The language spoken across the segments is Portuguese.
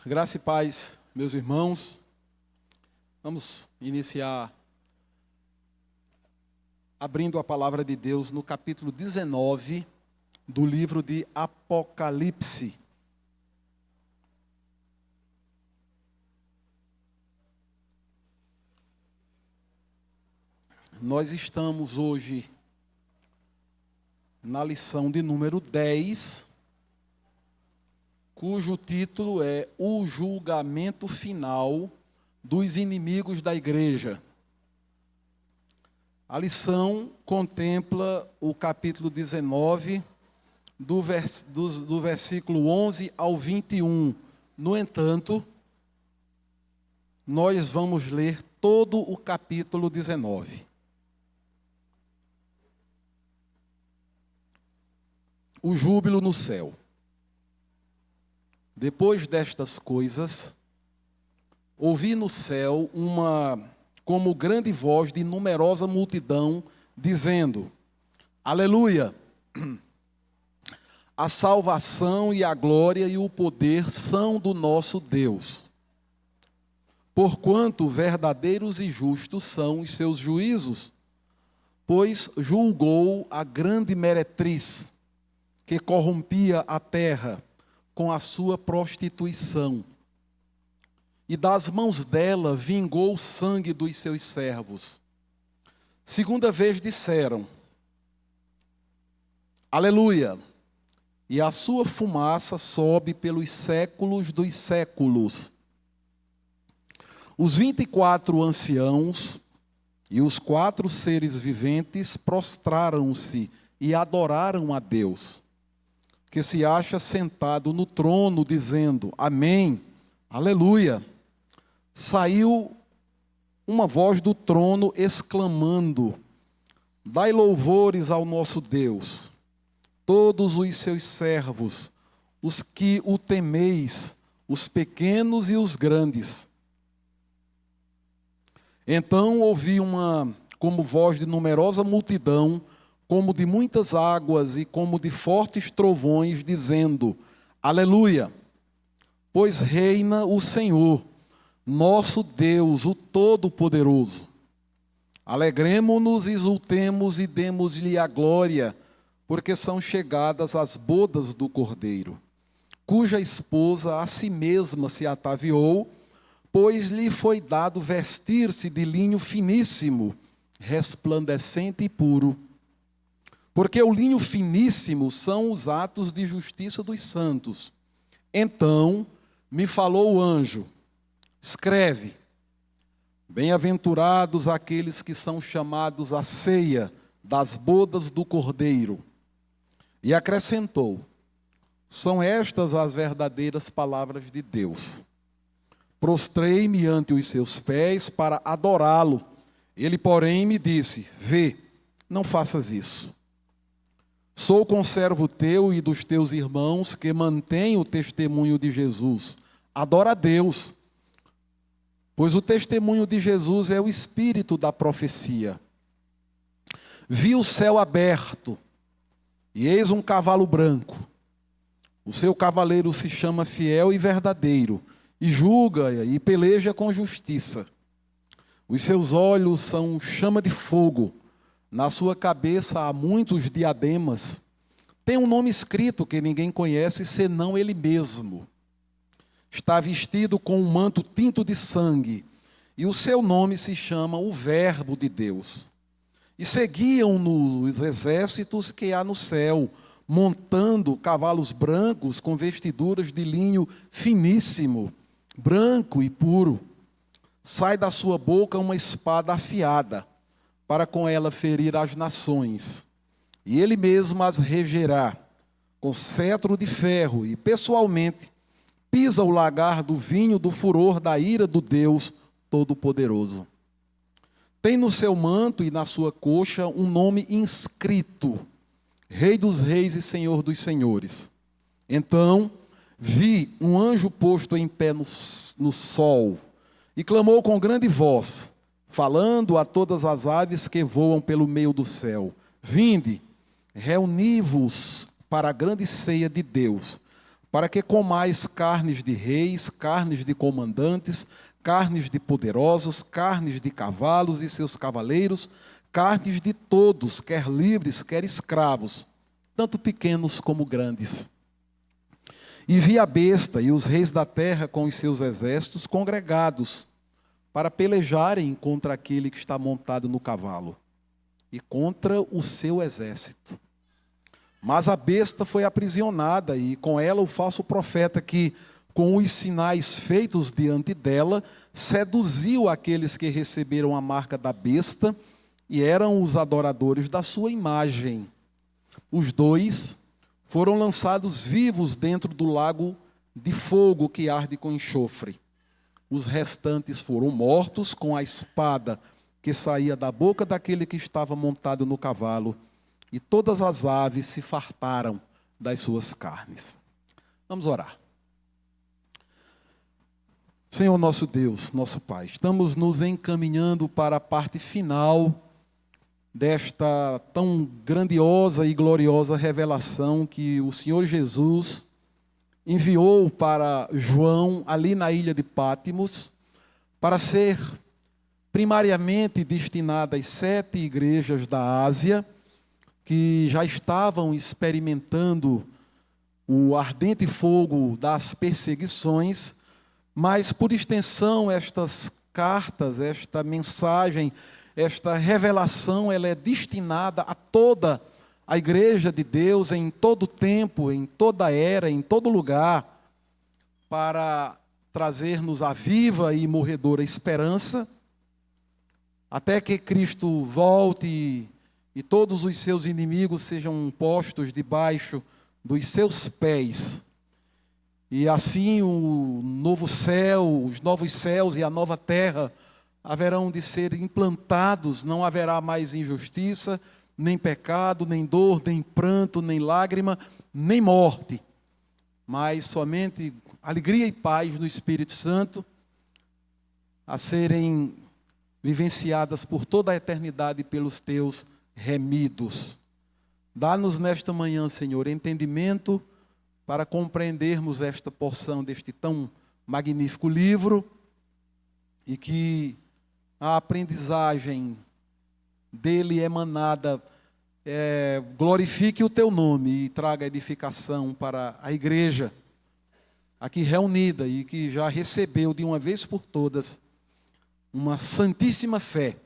Graça e paz, meus irmãos. Vamos iniciar abrindo a palavra de Deus no capítulo 19 do livro de Apocalipse. Nós estamos hoje na lição de número 10, cujo título é O Julgamento Final dos Inimigos da Igreja. A lição contempla o capítulo 19, do versículo 11 ao 21. No entanto, nós vamos ler todo o capítulo 19. O júbilo no céu. Depois destas coisas, ouvi no céu como grande voz de numerosa multidão, dizendo: Aleluia! A salvação e a glória e o poder são do nosso Deus. Porquanto verdadeiros e justos são os seus juízos, pois julgou a grande meretriz, que corrompia a terra com a sua prostituição, e das mãos dela vingou o sangue dos seus servos. Segunda vez disseram: Aleluia! E a sua fumaça sobe pelos séculos dos séculos. Os 24 anciãos e os 4 seres viventes prostraram-se e adoraram a Deus, que se acha sentado no trono, dizendo: Amém, aleluia. Saiu uma voz do trono exclamando: Dai louvores ao nosso Deus, todos os seus servos, os que o temeis, os pequenos e os grandes. Então ouvi como voz de numerosa multidão, como de muitas águas e como de fortes trovões, dizendo: Aleluia! Pois reina o Senhor, nosso Deus, o Todo-Poderoso. Alegremo-nos, exultemos e demos-lhe a glória, porque são chegadas as bodas do Cordeiro, cuja esposa a si mesma se ataviou, pois lhe foi dado vestir-se de linho finíssimo, resplandecente e puro. Porque o linho finíssimo são os atos de justiça dos santos. Então me falou o anjo: Escreve: Bem-aventurados aqueles que são chamados à ceia das bodas do Cordeiro. E acrescentou: São estas as verdadeiras palavras de Deus. Prostrei-me ante os seus pés para adorá-lo. Ele, porém, me disse: Vê, não faças isso. Sou conservo teu e dos teus irmãos que mantêm o testemunho de Jesus. Adora a Deus, pois o testemunho de Jesus é o espírito da profecia. Vi o céu aberto, e eis um cavalo branco. O seu cavaleiro se chama Fiel e Verdadeiro, e julga e peleja com justiça. Os seus olhos são chama de fogo. Na sua cabeça há muitos diademas. Tem um nome escrito que ninguém conhece, senão ele mesmo. Está vestido com um manto tinto de sangue, e o seu nome se chama o Verbo de Deus. E seguiam-no os exércitos que há no céu, montando cavalos brancos com vestiduras de linho finíssimo, branco e puro. Sai da sua boca uma espada afiada, para com ela ferir as nações. E ele mesmo as regerá com cetro de ferro, e pessoalmente pisa o lagar do vinho do furor da ira do Deus Todo-Poderoso. Tem no seu manto e na sua coxa um nome inscrito: Rei dos Reis e Senhor dos Senhores. Então vi um anjo posto em pé no sol, e clamou com grande voz, falando a todas as aves que voam pelo meio do céu: Vinde, reuni-vos para a grande ceia de Deus, para que comais carnes de reis, carnes de comandantes, carnes de poderosos, carnes de cavalos e seus cavaleiros, carnes de todos, quer livres, quer escravos, tanto pequenos como grandes. E vi a besta e os reis da terra com os seus exércitos congregados, para pelejarem contra aquele que está montado no cavalo, e contra o seu exército. Mas a besta foi aprisionada, e com ela o falso profeta que, com os sinais feitos diante dela, seduziu aqueles que receberam a marca da besta e eram os adoradores da sua imagem. Os dois foram lançados vivos dentro do lago de fogo que arde com enxofre. Os restantes foram mortos com a espada que saía da boca daquele que estava montado no cavalo, e todas as aves se fartaram das suas carnes. Vamos orar. Senhor nosso Deus, nosso Pai, estamos nos encaminhando para a parte final desta tão grandiosa e gloriosa revelação que o Senhor Jesus enviou para João ali na ilha de Pátimos, para ser primariamente destinada às 7 igrejas da Ásia, que já estavam experimentando o ardente fogo das perseguições, mas por extensão estas cartas, esta mensagem, esta revelação, ela é destinada a toda a igreja de Deus, em todo tempo, em toda era, em todo lugar, para trazer-nos a viva e morredora esperança, até que Cristo volte e todos os seus inimigos sejam postos debaixo dos seus pés. E assim o novo céu, os novos céus e a nova terra haverão de ser implantados, não haverá mais injustiça, nem pecado, nem dor, nem pranto, nem lágrima, nem morte, mas somente alegria e paz no Espírito Santo, a serem vivenciadas por toda a eternidade pelos teus remidos. Dá-nos nesta manhã, Senhor, entendimento para compreendermos esta porção deste tão magnífico livro e que a aprendizagem dele emanada glorifique o teu nome e traga edificação para a igreja aqui reunida e que já recebeu de uma vez por todas uma santíssima fé,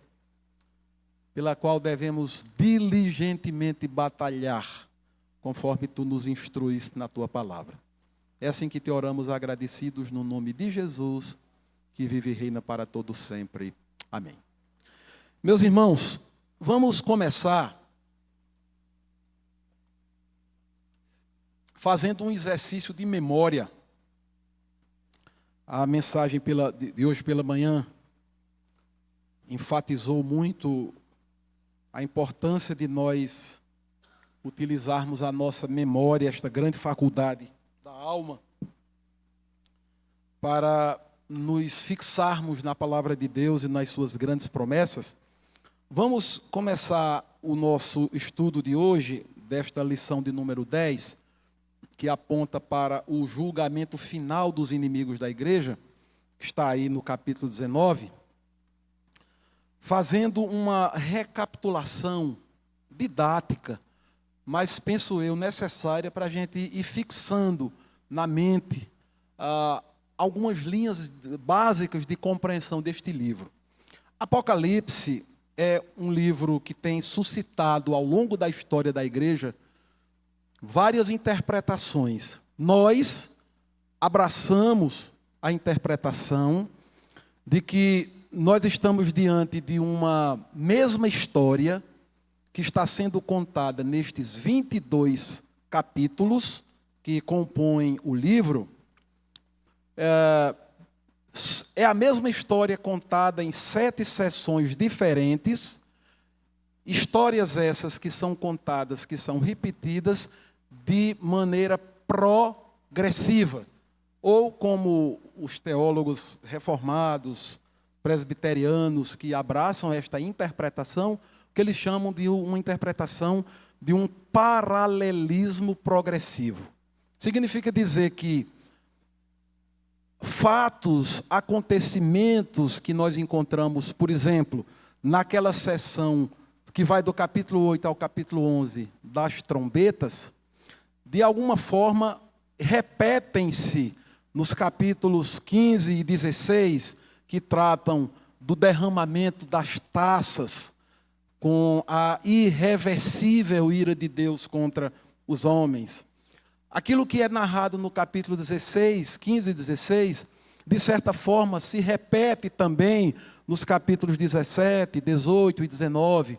pela qual devemos diligentemente batalhar, conforme tu nos instruis na tua palavra. É assim que te oramos agradecidos no nome de Jesus, que vive e reina para todo sempre. Amém. Meus irmãos, vamos começar fazendo um exercício de memória. A mensagem de hoje pela manhã enfatizou muito a importância de nós utilizarmos a nossa memória, esta grande faculdade da alma, para nos fixarmos na palavra de Deus e nas suas grandes promessas. Vamos começar o nosso estudo de hoje, desta lição de número 10, que aponta para o julgamento final dos inimigos da igreja, que está aí no capítulo 19, fazendo uma recapitulação didática, mas penso eu necessária para a gente ir fixando na mente algumas linhas básicas de compreensão deste livro. Apocalipse é um livro que tem suscitado ao longo da história da igreja várias interpretações. Nós abraçamos a interpretação de que nós estamos diante de uma mesma história que está sendo contada nestes 22 capítulos que compõem o livro. É a mesma história contada em 7 sessões diferentes, histórias essas que são contadas, que são repetidas de maneira progressiva, ou como os teólogos reformados, presbiterianos, que abraçam esta interpretação, que eles chamam de uma interpretação de um paralelismo progressivo. Significa dizer que fatos, acontecimentos que nós encontramos, por exemplo, naquela sessão que vai do capítulo 8 ao capítulo 11 das trombetas, de alguma forma repetem-se nos capítulos 15 e 16, que tratam do derramamento das taças, com a irreversível ira de Deus contra os homens. Aquilo que é narrado no capítulo 16, 15 e 16, de certa forma se repete também nos capítulos 17, 18 e 19,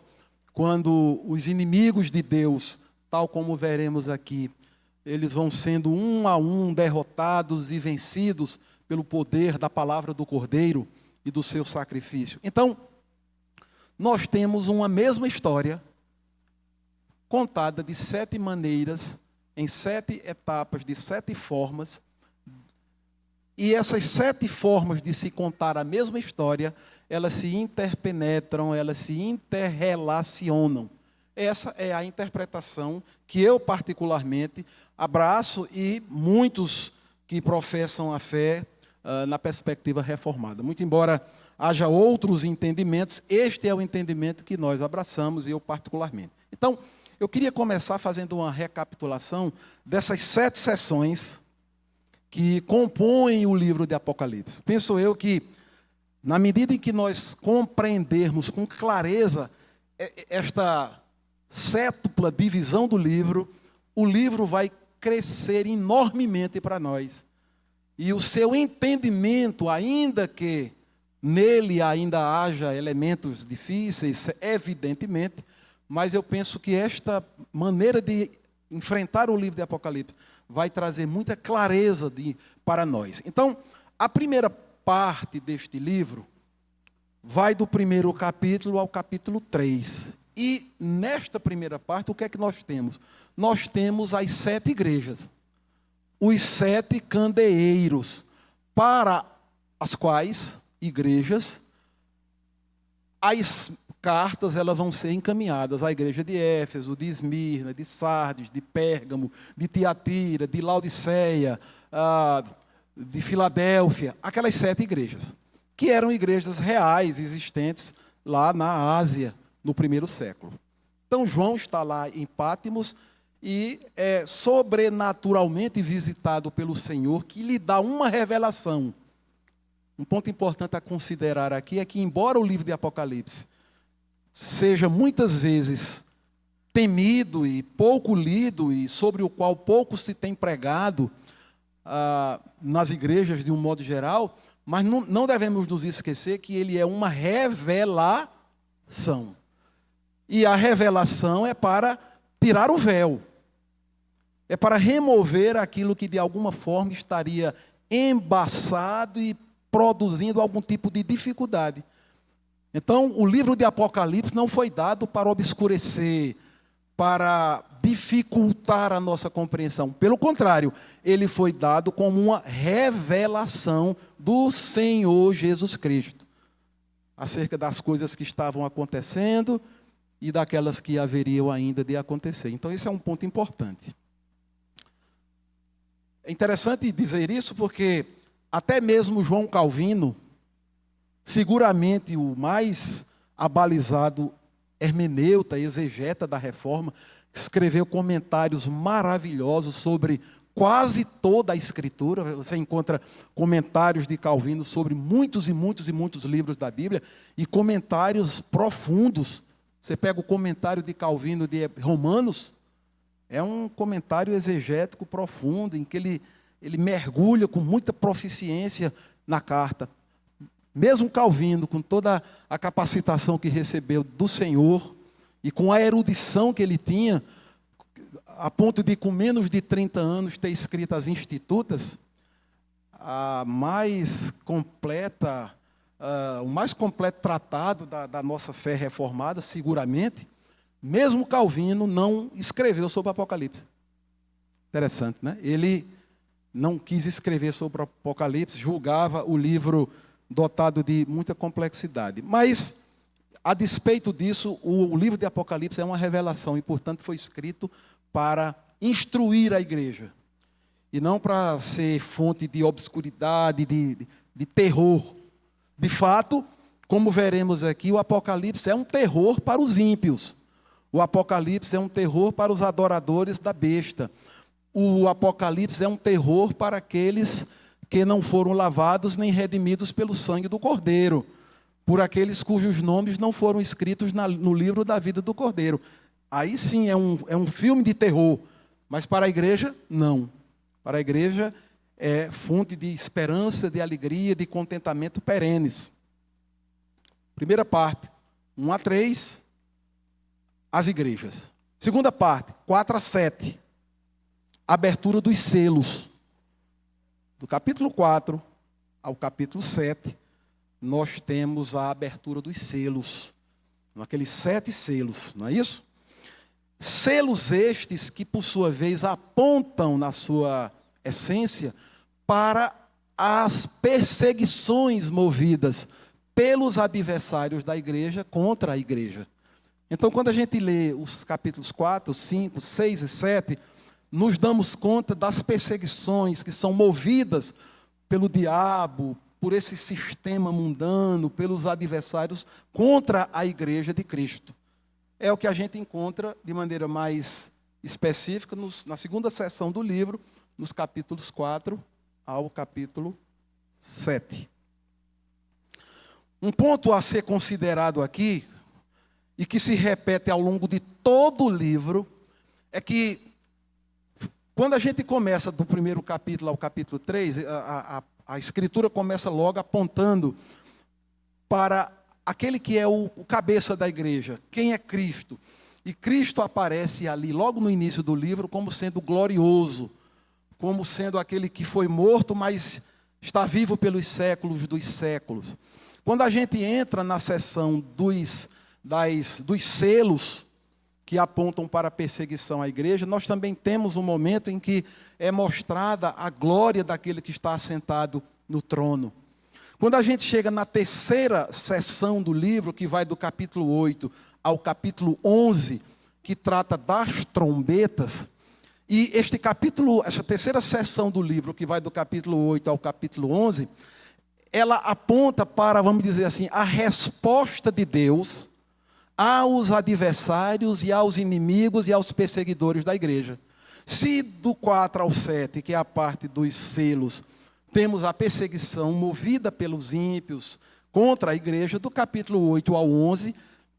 quando os inimigos de Deus, tal como veremos aqui, eles vão sendo um a um derrotados e vencidos pelo poder da palavra do Cordeiro e do seu sacrifício. Então, nós temos uma mesma história, contada de 7 maneiras, em 7 etapas, de 7 formas. E essas 7 formas de se contar a mesma história, elas se interpenetram, elas se interrelacionam. Essa é a interpretação que eu particularmente abraço e muitos que professam a fé na perspectiva reformada. Muito embora haja outros entendimentos, este é o entendimento que nós abraçamos e eu particularmente. Então, eu queria começar fazendo uma recapitulação dessas 7 sessões que compõem o livro de Apocalipse. Penso eu que, na medida em que nós compreendermos com clareza esta sétupla divisão do livro, o livro vai crescer enormemente para nós. E o seu entendimento, ainda que nele ainda haja elementos difíceis, evidentemente, mas eu penso que esta maneira de enfrentar o livro de Apocalipse vai trazer muita clareza para nós. Então, a primeira parte deste livro vai do primeiro capítulo ao capítulo 3. E nesta primeira parte, o que é que nós temos? Nós temos as 7 igrejas, os 7 candeeiros, para as quais igrejas, as cartas elas vão ser encaminhadas à igreja de Éfeso, de Esmirna, de Sardes, de Pérgamo, de Tiatira, de Laodiceia, de Filadélfia, aquelas 7 igrejas, que eram igrejas reais, existentes lá na Ásia, no primeiro século. Então, João está lá em Pátimos e é sobrenaturalmente visitado pelo Senhor, que lhe dá uma revelação. Um ponto importante a considerar aqui é que, embora o livro de Apocalipse seja muitas vezes temido e pouco lido, e sobre o qual pouco se tem pregado nas igrejas de um modo geral, mas não devemos nos esquecer que ele é uma revelação. E a revelação é para tirar o véu, é para remover aquilo que de alguma forma estaria embaçado e produzindo algum tipo de dificuldade. Então, o livro de Apocalipse não foi dado para obscurecer, para dificultar a nossa compreensão. Pelo contrário, ele foi dado como uma revelação do Senhor Jesus Cristo, acerca das coisas que estavam acontecendo e daquelas que haveriam ainda de acontecer. Então, esse é um ponto importante. É interessante dizer isso porque até mesmo João Calvino, seguramente o mais abalizado hermeneuta, exegeta da Reforma, escreveu comentários maravilhosos sobre quase toda a Escritura. Você encontra comentários de Calvino sobre muitos e muitos e muitos livros da Bíblia e comentários profundos. Você pega o comentário de Calvino de Romanos, é um comentário exegético profundo, em que ele mergulha com muita proficiência na carta. Mesmo Calvino, com toda a capacitação que recebeu do Senhor e com a erudição que ele tinha, a ponto de, com menos de 30 anos, ter escrito as Institutas, o mais completo tratado da nossa fé reformada, seguramente, mesmo Calvino não escreveu sobre o Apocalipse. Interessante, né? Ele não quis escrever sobre o Apocalipse, julgava o livro dotado de muita complexidade. Mas, a despeito disso, o livro de Apocalipse é uma revelação e, portanto, foi escrito para instruir a igreja. e não para ser fonte de obscuridade, de terror. De fato, como veremos aqui, o Apocalipse é um terror para os ímpios. O Apocalipse é um terror para os adoradores da besta. O Apocalipse é um terror para aqueles que não foram lavados nem redimidos pelo sangue do Cordeiro, por aqueles cujos nomes não foram escritos no livro da vida do Cordeiro. Aí sim é um filme de terror, mas para a igreja, não. Para a igreja é fonte de esperança, de alegria, de contentamento perenes. Primeira parte, 1 a 3, as igrejas. Segunda parte, 4 a 7, abertura dos selos. Do capítulo 4 ao capítulo 7, nós temos a abertura dos selos. Aqueles 7 selos, não é isso? Selos estes que, por sua vez, apontam na sua essência para as perseguições movidas pelos adversários da igreja contra a igreja. Então, quando a gente lê os capítulos 4, 5, 6 e 7, nos damos conta das perseguições que são movidas pelo diabo, por esse sistema mundano, pelos adversários contra a igreja de Cristo. É o que a gente encontra de maneira mais específica na segunda seção do livro, nos capítulos 4 ao capítulo 7. Um ponto a ser considerado aqui, e que se repete ao longo de todo o livro, é que quando a gente começa do primeiro capítulo ao capítulo 3, a Escritura começa logo apontando para aquele que é o cabeça da igreja, quem é Cristo. E Cristo aparece ali, logo no início do livro, como sendo glorioso, como sendo aquele que foi morto, mas está vivo pelos séculos dos séculos. Quando a gente entra na seção dos selos, que apontam para a perseguição à igreja, nós também temos um momento em que é mostrada a glória daquele que está assentado no trono. Quando a gente chega na terceira seção do livro, que vai do capítulo 8 ao capítulo 11, que trata das trombetas, e essa terceira seção do livro, que vai do capítulo 8 ao capítulo 11, ela aponta para, vamos dizer assim, a resposta de Deus aos adversários e aos inimigos e aos perseguidores da igreja. Se do 4 ao 7, que é a parte dos selos, temos a perseguição movida pelos ímpios contra a igreja, do capítulo 8 ao 11,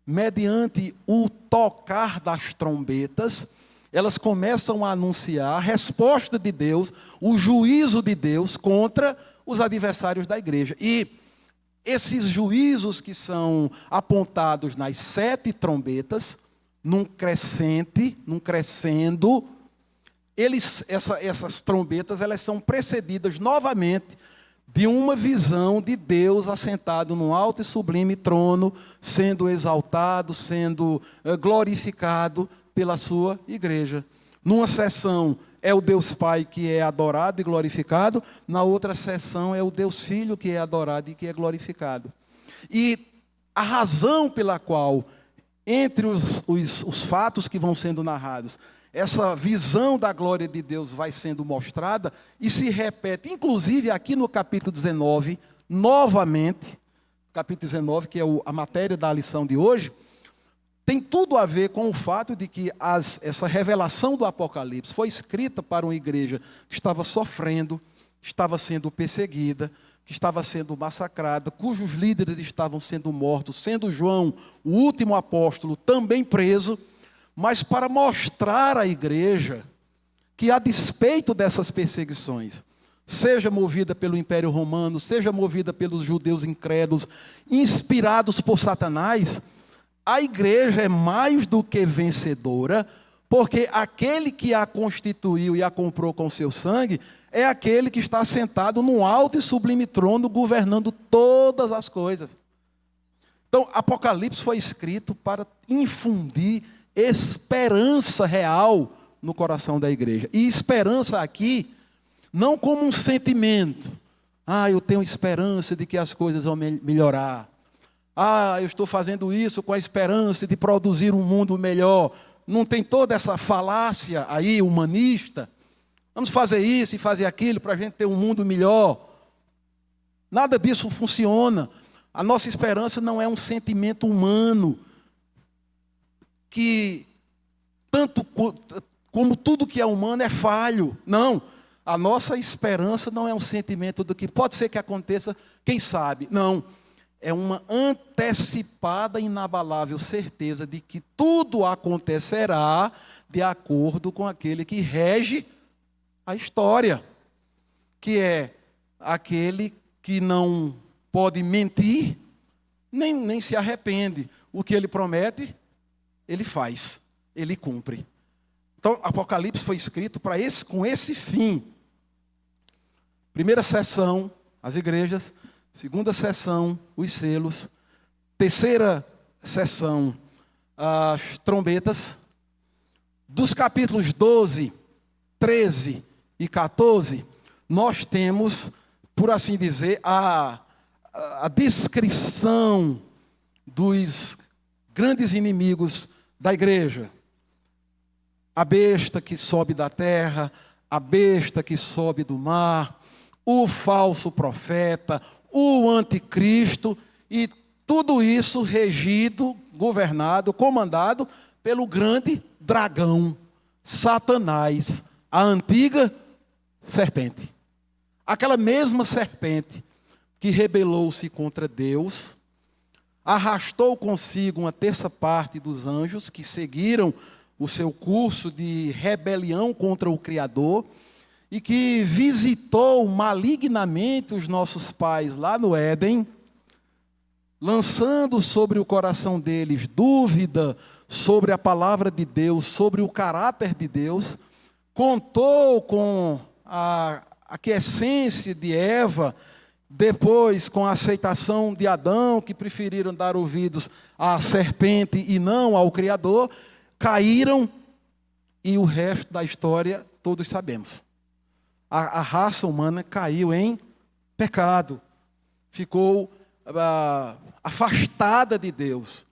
mediante o tocar das trombetas, elas começam a anunciar a resposta de Deus, o juízo de Deus contra os adversários da igreja. E esses juízos que são apontados nas 7 trombetas, num crescendo, essas trombetas elas são precedidas novamente de uma visão de Deus assentado num alto e sublime trono, sendo exaltado, sendo glorificado pela sua igreja. Numa sessão é o Deus Pai que é adorado e glorificado, na outra sessão é o Deus Filho que é adorado e que é glorificado. E a razão pela qual, entre os fatos que vão sendo narrados, essa visão da glória de Deus vai sendo mostrada e se repete, inclusive aqui no capítulo 19, novamente, capítulo 19, que é a matéria da lição de hoje, tem tudo a ver com o fato de que essa revelação do Apocalipse foi escrita para uma igreja que estava sofrendo, estava sendo perseguida, que estava sendo massacrada, cujos líderes estavam sendo mortos, sendo João, o último apóstolo, também preso, mas para mostrar à igreja que, a despeito dessas perseguições, seja movida pelo Império Romano, seja movida pelos judeus incrédulos, inspirados por Satanás, a igreja é mais do que vencedora, porque aquele que a constituiu e a comprou com seu sangue é aquele que está sentado num alto e sublime trono, governando todas as coisas. Então, Apocalipse foi escrito para infundir esperança real no coração da igreja. E esperança aqui, não como um sentimento. Eu tenho esperança de que as coisas vão melhorar. Eu estou fazendo isso com a esperança de produzir um mundo melhor. Não tem toda essa falácia aí, humanista. Vamos fazer isso e fazer aquilo para a gente ter um mundo melhor. Nada disso funciona. A nossa esperança não é um sentimento humano que, tanto como tudo que é humano, é falho. Não. A nossa esperança não é um sentimento do que pode ser que aconteça, quem sabe. Não. É uma antecipada, inabalável certeza de que tudo acontecerá de acordo com aquele que rege a história, que é aquele que não pode mentir, nem se arrepende. O que ele promete, ele faz, ele cumpre. Então, Apocalipse foi escrito com esse fim. Primeira sessão, as igrejas. Segunda sessão, os selos. Terceira sessão, as trombetas. Dos capítulos 12, 13 e 14, nós temos, por assim dizer, a descrição dos grandes inimigos da igreja. A besta que sobe da terra, a besta que sobe do mar, o falso profeta, o anticristo, e tudo isso regido, governado, comandado pelo grande dragão, Satanás, a antiga serpente. Aquela mesma serpente que rebelou-se contra Deus, arrastou consigo uma terça parte dos anjos que seguiram o seu curso de rebelião contra o Criador e que visitou malignamente os nossos pais lá no Éden, lançando sobre o coração deles dúvida sobre a palavra de Deus, sobre o caráter de Deus, contou com a aquiescência de Eva, depois com a aceitação de Adão, que preferiram dar ouvidos à serpente e não ao Criador, caíram, e o resto da história todos sabemos. A raça humana caiu em pecado, ficou afastada de Deus.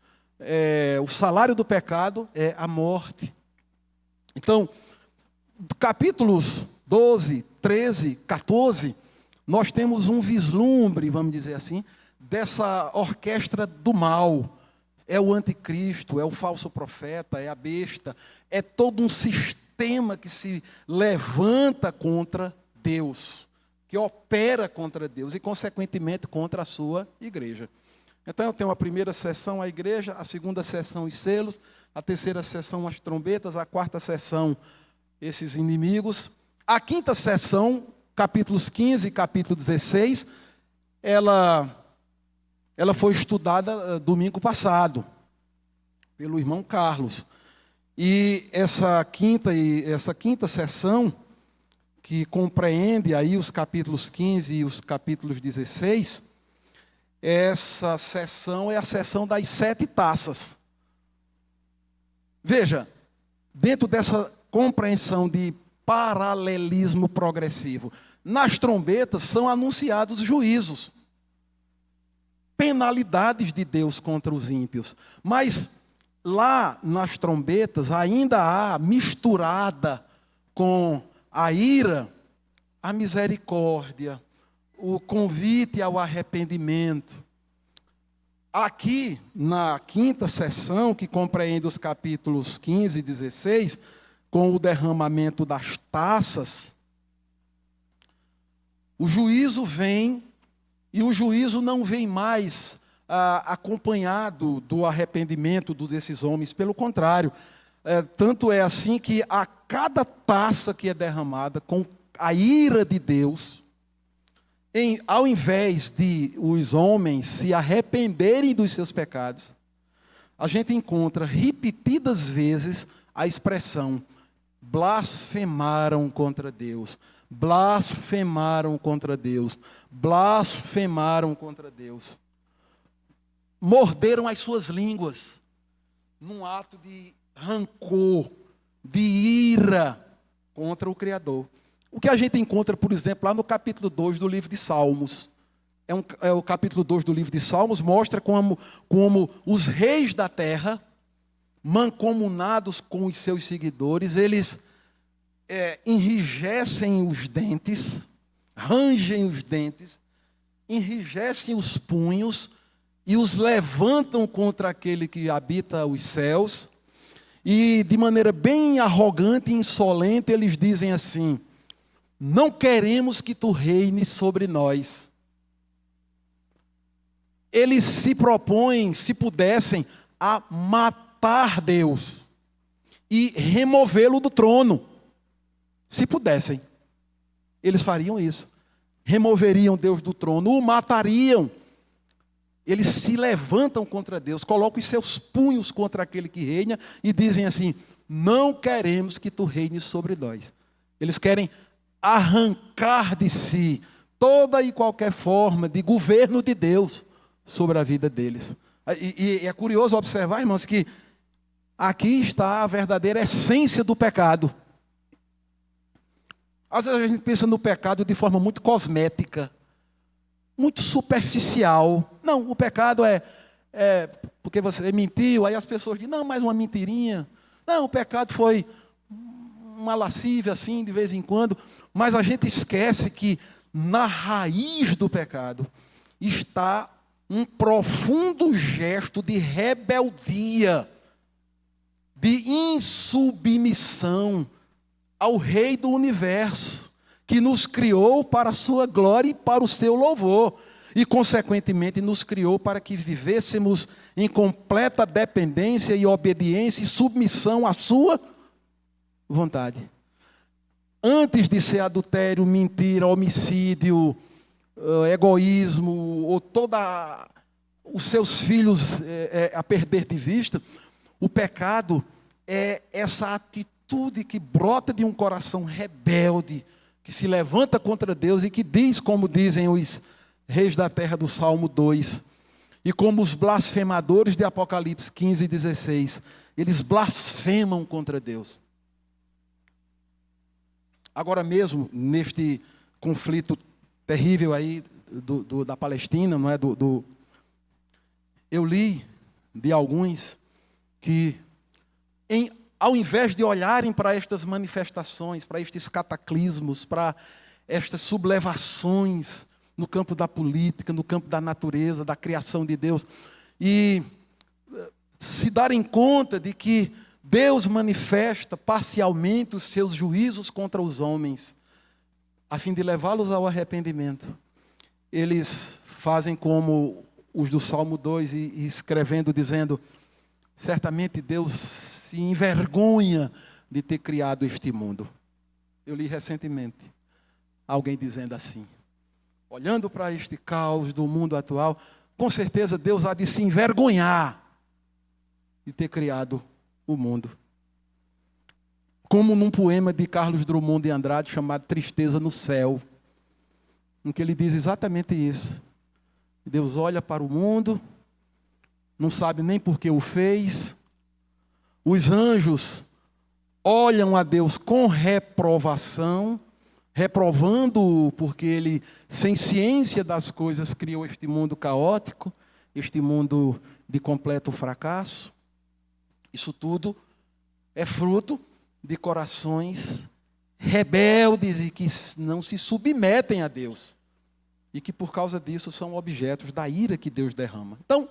O salário do pecado é a morte. Então, capítulos 12, 13, 14, nós temos um vislumbre, vamos dizer assim, dessa orquestra do mal. É o anticristo, é o falso profeta, é a besta, é todo um sistema que se levanta contra Deus, que opera contra Deus e, consequentemente, contra a sua igreja. Então, eu tenho a primeira sessão, a igreja, a segunda sessão, os selos, a terceira sessão, as trombetas, a quarta sessão, esses inimigos. A quinta sessão, capítulos 15 e capítulo 16, ela foi estudada domingo passado, pelo irmão Carlos. E essa quinta sessão, que compreende aí os capítulos 15 e os capítulos 16, essa sessão é a sessão das 7 taças. Veja, dentro dessa compreensão de paralelismo progressivo, nas trombetas são anunciados juízos, penalidades de Deus contra os ímpios. Mas lá nas trombetas ainda há misturada com a ira, a misericórdia, o convite ao arrependimento. Aqui, na quinta sessão, que compreende os capítulos 15 e 16, com o derramamento das taças, o juízo vem, e o juízo não vem mais acompanhado do arrependimento desses homens, pelo contrário. Tanto é assim que a cada taça que é derramada com a ira de Deus, ao invés de os homens se arrependerem dos seus pecados, a gente encontra repetidas vezes a expressão: blasfemaram contra Deus, blasfemaram contra Deus, blasfemaram contra Deus. Morderam as suas línguas, num ato de rancor, de ira contra o Criador. O que a gente encontra, por exemplo, lá no capítulo 2 do livro de Salmos. O capítulo 2 do livro de Salmos mostra como os reis da terra, mancomunados com os seus seguidores, eles enrijecem os dentes, rangem os dentes, enrijecem os punhos e os levantam contra aquele que habita os céus. E de maneira bem arrogante e insolente eles dizem assim: não queremos que tu reines sobre nós. Eles se propõem, se pudessem, a matar Deus e removê-lo do trono. Se pudessem, eles fariam isso. Removeriam Deus do trono, o matariam. Eles se levantam contra Deus, colocam os seus punhos contra aquele que reina e dizem assim: não queremos que tu reines sobre nós. Eles querem arrancar de si toda e qualquer forma de governo de Deus sobre a vida deles. E é curioso observar, irmãos, que aqui está a verdadeira essência do pecado. Às vezes a gente pensa no pecado de forma muito cosmética, muito superficial. Não, o pecado é porque você mentiu, aí as pessoas dizem: não, mais uma mentirinha. Não, o pecado foi uma lascívia assim, de vez em quando. Mas a gente esquece que na raiz do pecado está um profundo gesto de rebeldia, de insubmissão ao Rei do Universo, que nos criou para a sua glória e para o seu louvor, e consequentemente nos criou para que vivêssemos em completa dependência e obediência e submissão à sua vontade. Antes de ser adultério, mentira, homicídio, egoísmo, ou toda os seus filhos a perder de vista, o pecado é essa atitude que brota de um coração rebelde, que se levanta contra Deus e que diz, como dizem os reis da terra do Salmo 2, e como os blasfemadores de Apocalipse 15 e 16, eles blasfemam contra Deus. Agora mesmo, neste conflito terrível aí da Palestina, não é? Eu li de alguns que, ao invés de olharem para estas manifestações, para estes cataclismos, para estas sublevações no campo da política, no campo da natureza, da criação de Deus, e se darem conta de que Deus manifesta parcialmente os seus juízos contra os homens, a fim de levá-los ao arrependimento, eles fazem como os do Salmo 2, e escrevendo, dizendo: certamente Deus se envergonha de ter criado este mundo. Eu li recentemente alguém dizendo assim: olhando para este caos do mundo atual, com certeza Deus há de se envergonhar de ter criado o mundo. Como num poema de Carlos Drummond de Andrade chamado Tristeza no Céu, em que ele diz exatamente isso. Deus olha para o mundo, não sabe nem por que o fez. Os anjos olham a Deus com reprovação, reprovando-o porque ele, sem ciência das coisas, criou este mundo caótico, este mundo de completo fracasso. Isso tudo é fruto de corações rebeldes e que não se submetem a Deus. E que por causa disso são objetos da ira que Deus derrama. Então,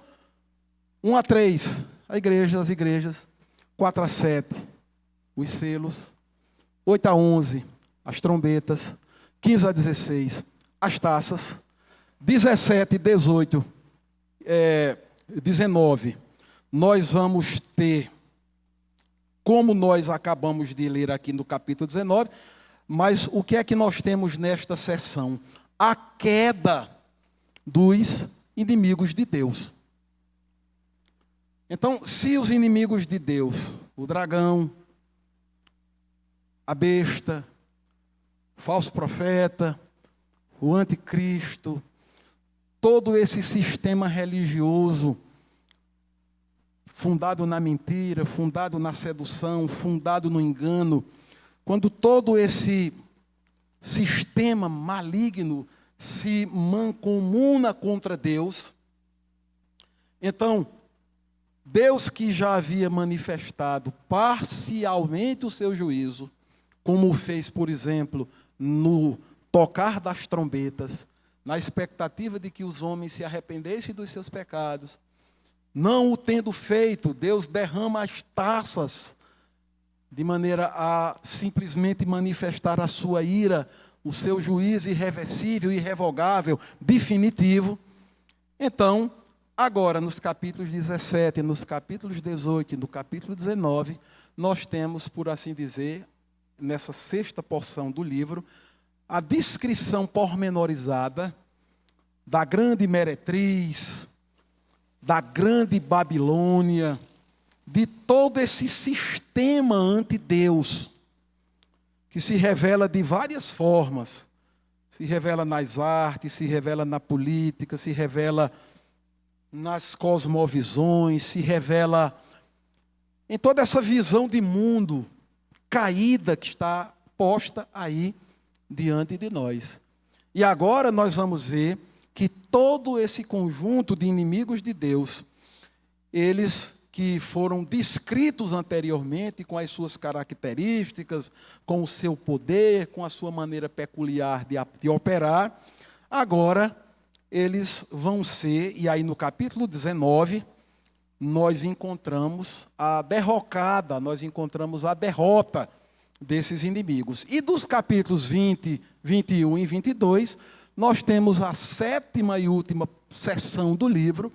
1-3, as igrejas. 4-7, os selos. 8-11, as trombetas. 15-16, as taças. 17-18, 19, nós vamos ter, como nós acabamos de ler aqui no capítulo 19, mas o que é que nós temos nesta sessão? A queda dos inimigos de Deus. Então, se os inimigos de Deus, o dragão, a besta, o falso profeta, o anticristo, todo esse sistema religioso fundado na mentira, fundado na sedução, fundado no engano, quando todo esse sistema maligno se mancomuna contra Deus, então, Deus que já havia manifestado parcialmente o seu juízo como fez, por exemplo, no tocar das trombetas, na expectativa de que os homens se arrependessem dos seus pecados. Não o tendo feito, Deus derrama as taças de maneira a simplesmente manifestar a sua ira, o seu juízo irreversível, irrevogável, definitivo. Então, agora, nos capítulos 17, nos capítulos 18 e no capítulo 19, nós temos, por assim dizer, nessa sexta porção do livro, a descrição pormenorizada da grande meretriz, da grande Babilônia, de todo esse sistema anti-Deus, que se revela de várias formas. Se revela nas artes, se revela na política, se revela nas cosmovisões, se revela em toda essa visão de mundo caída que está posta aí diante de nós. E agora nós vamos ver que todo esse conjunto de inimigos de Deus, eles que foram descritos anteriormente com as suas características, com o seu poder, com a sua maneira peculiar de operar, agora eles vão ser, e aí no capítulo 19, nós encontramos a derrocada, nós encontramos a derrota desses inimigos. E dos capítulos 20, 21 e 22, nós temos a sétima e última seção do livro,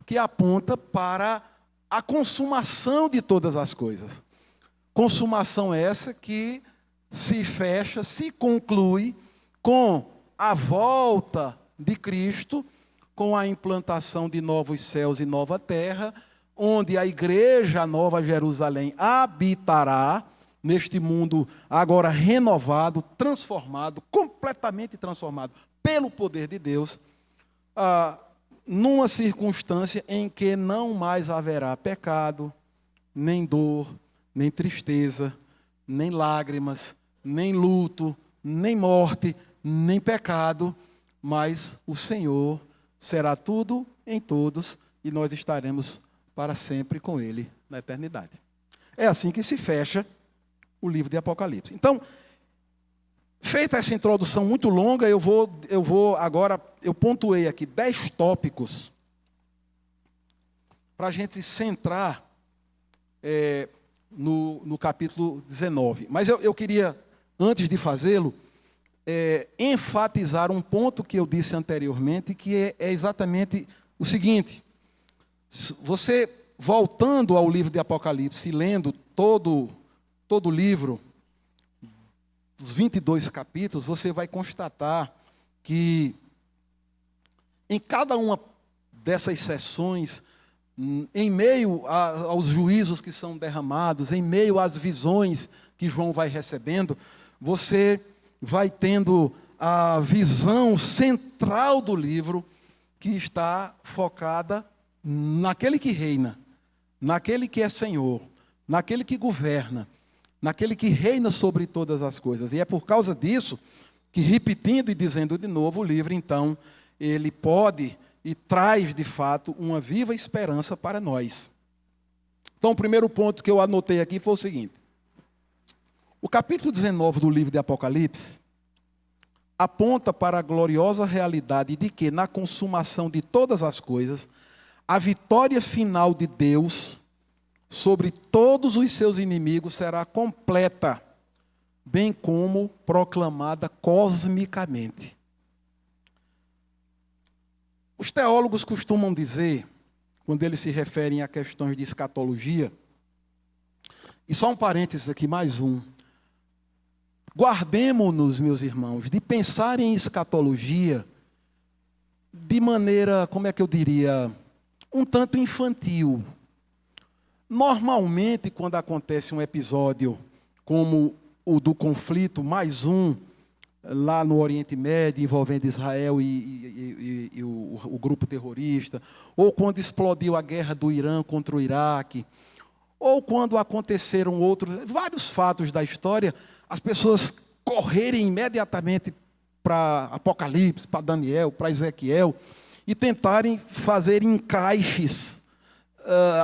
que aponta para a consumação de todas as coisas. Consumação essa que se fecha, se conclui com a volta de Cristo, com a implantação de novos céus e nova terra, onde a igreja, a Nova Jerusalém, habitará neste mundo agora renovado, transformado, completamente transformado pelo poder de Deus, numa circunstância em que não mais haverá pecado, nem dor, nem tristeza, nem lágrimas, nem luto, nem morte, nem pecado, mas o Senhor será tudo em todos e nós estaremos para sempre com Ele na eternidade. É assim que se fecha o livro de Apocalipse. Então, feita essa introdução muito longa, eu vou agora, eu pontuei aqui 10 tópicos para a gente centrar no capítulo 19. Mas eu queria, antes de fazê-lo, enfatizar um ponto que eu disse anteriormente, que é exatamente o seguinte: você, voltando ao livro de Apocalipse e lendo todo o livro, os 22 capítulos, você vai constatar que em cada uma dessas sessões, em meio aos juízos que são derramados, em meio às visões que João vai recebendo, você vai tendo a visão central do livro, que está focada naquele que reina, naquele que é Senhor, naquele que governa, naquele que reina sobre todas as coisas. E é por causa disso que, repetindo e dizendo de novo, o livro, então, ele pode e traz, de fato, uma viva esperança para nós. Então, o primeiro ponto que eu anotei aqui foi o seguinte: o capítulo 19 do livro de Apocalipse aponta para a gloriosa realidade de que, na consumação de todas as coisas, a vitória final de Deus sobre todos os seus inimigos será completa, bem como proclamada cosmicamente. Os teólogos costumam dizer, quando eles se referem a questões de escatologia, e só um parênteses aqui, mais um: guardemo-nos, meus irmãos, de pensar em escatologia de maneira, como é que eu diria, um tanto infantil. Normalmente, quando acontece um episódio como o do conflito, mais um, lá no Oriente Médio, envolvendo Israel e o grupo terrorista, ou quando explodiu a guerra do Irã contra o Iraque, ou quando aconteceram vários fatos da história, as pessoas correrem imediatamente para Apocalipse, para Daniel, para Ezequiel, e tentarem fazer encaixes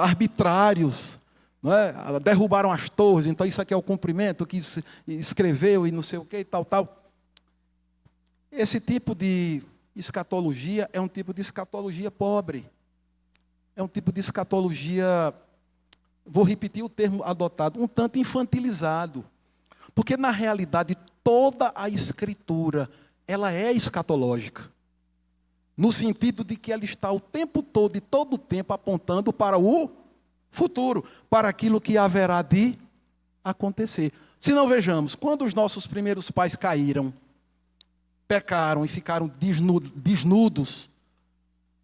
arbitrários não é? Derrubaram as torres, então isso aqui é o cumprimento que escreveu e não sei o que e tal, tal. Esse tipo de escatologia é um tipo de escatologia pobre. É um tipo de escatologia, vou repetir o termo adotado, um tanto infantilizado. Porque, na realidade, toda a Escritura, ela é escatológica. No sentido de que ela está o tempo todo e todo o tempo apontando para o futuro, para aquilo que haverá de acontecer. Se não vejamos, quando os nossos primeiros pais caíram, pecaram e ficaram desnudos,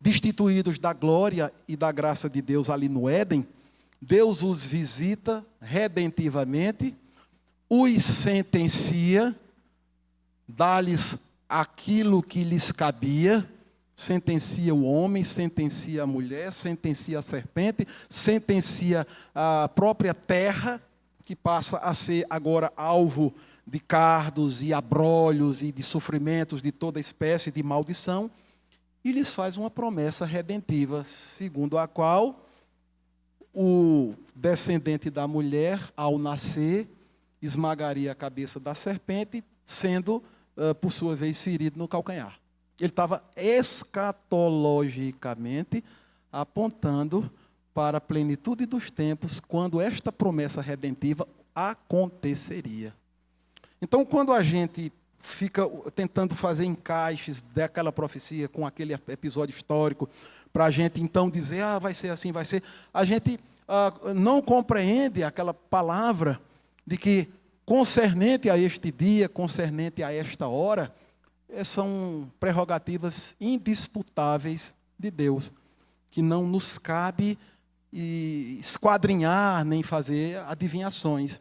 destituídos da glória e da graça de Deus ali no Éden, Deus os visita redentivamente, os sentencia, dá-lhes aquilo que lhes cabia, sentencia o homem, sentencia a mulher, sentencia a serpente, sentencia a própria terra, que passa a ser agora alvo de cardos e abrolhos e de sofrimentos de toda espécie de maldição, e lhes faz uma promessa redentiva, segundo a qual o descendente da mulher, ao nascer, esmagaria a cabeça da serpente, sendo, por sua vez, ferido no calcanhar. Ele estava escatologicamente apontando para a plenitude dos tempos, quando esta promessa redentiva aconteceria. Então, quando a gente fica tentando fazer encaixes daquela profecia com aquele episódio histórico, para a gente então dizer, vai ser assim, vai ser, a gente não compreende aquela palavra de que concernente a este dia, concernente a esta hora, são prerrogativas indisputáveis de Deus, que não nos cabe esquadrinhar nem fazer adivinhações.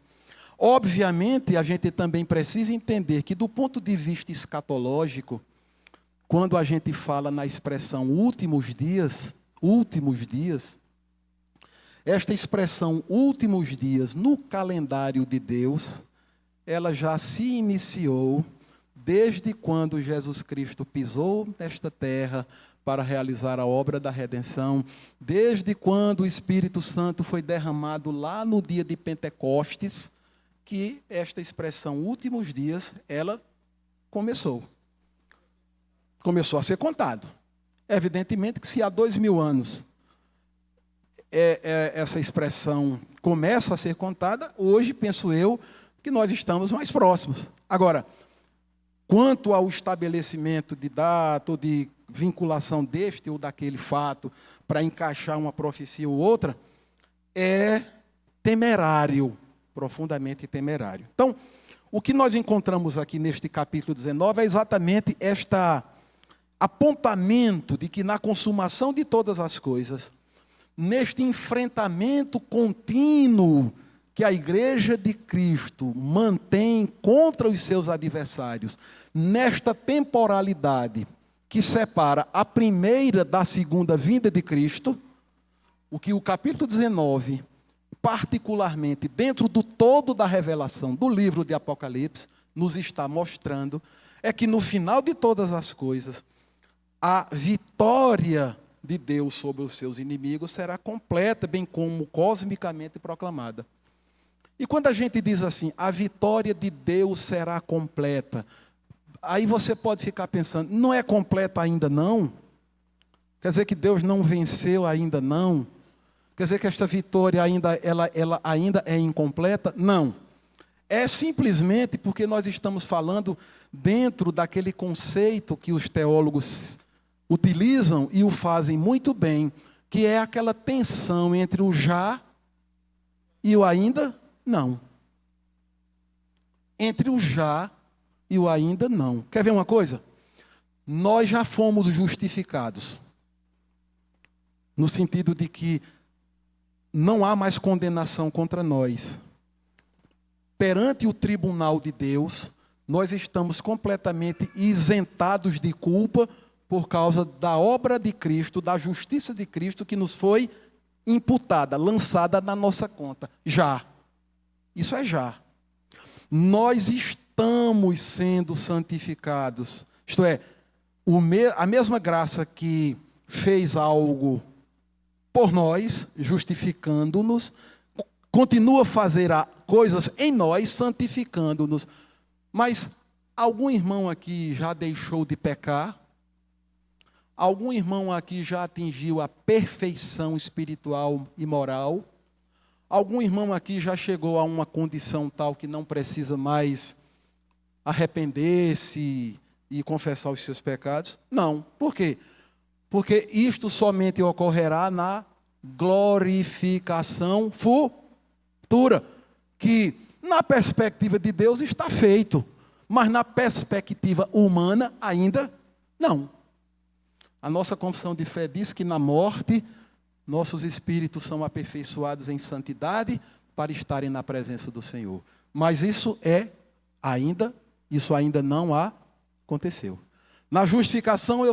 Obviamente, a gente também precisa entender que, do ponto de vista escatológico, quando a gente fala na expressão últimos dias, esta expressão últimos dias no calendário de Deus, ela já se iniciou desde quando Jesus Cristo pisou nesta terra para realizar a obra da redenção, desde quando o Espírito Santo foi derramado lá no dia de Pentecostes, que esta expressão últimos dias, ela começou a ser contado. Evidentemente que se há 2000 anos essa expressão começa a ser contada, hoje, penso eu, que nós estamos mais próximos. Agora, quanto ao estabelecimento de data ou de vinculação deste ou daquele fato para encaixar uma profecia ou outra, é temerário, profundamente temerário. Então, o que nós encontramos aqui neste capítulo 19 é exatamente este apontamento de que na consumação de todas as coisas, neste enfrentamento contínuo que a Igreja de Cristo mantém contra os seus adversários, nesta temporalidade que separa a primeira da segunda vinda de Cristo, o que o capítulo 19, particularmente dentro do todo da revelação do livro de Apocalipse, nos está mostrando, é que no final de todas as coisas, a vitória de Deus sobre os seus inimigos será completa, bem como cosmicamente proclamada. E quando a gente diz assim, a vitória de Deus será completa, aí você pode ficar pensando, não é completa ainda não? Quer dizer que Deus não venceu ainda não? Quer dizer que esta vitória ela ainda é incompleta? Não. É simplesmente porque nós estamos falando dentro daquele conceito que os teólogos utilizam e o fazem muito bem, que é aquela tensão entre o já e o ainda não. Entre o já e o ainda não. Quer ver uma coisa? Nós já fomos justificados. No sentido de que não há mais condenação contra nós. Perante o tribunal de Deus, nós estamos completamente isentados de culpa por causa da obra de Cristo, da justiça de Cristo que nos foi imputada, lançada na nossa conta. Já. Isso é já. Nós estamos sendo santificados. Isto é, a mesma graça que fez algo por nós, justificando-nos, continua a fazer coisas em nós, santificando-nos. Mas algum irmão aqui já deixou de pecar? Algum irmão aqui já atingiu a perfeição espiritual e moral? Algum irmão aqui já chegou a uma condição tal que não precisa mais arrepender-se e confessar os seus pecados? Não. Por quê? Porque isto somente ocorrerá na glorificação futura, que na perspectiva de Deus está feito, mas na perspectiva humana ainda não. A nossa confissão de fé diz que na morte nossos espíritos são aperfeiçoados em santidade para estarem na presença do Senhor. Mas isso ainda não aconteceu. Na justificação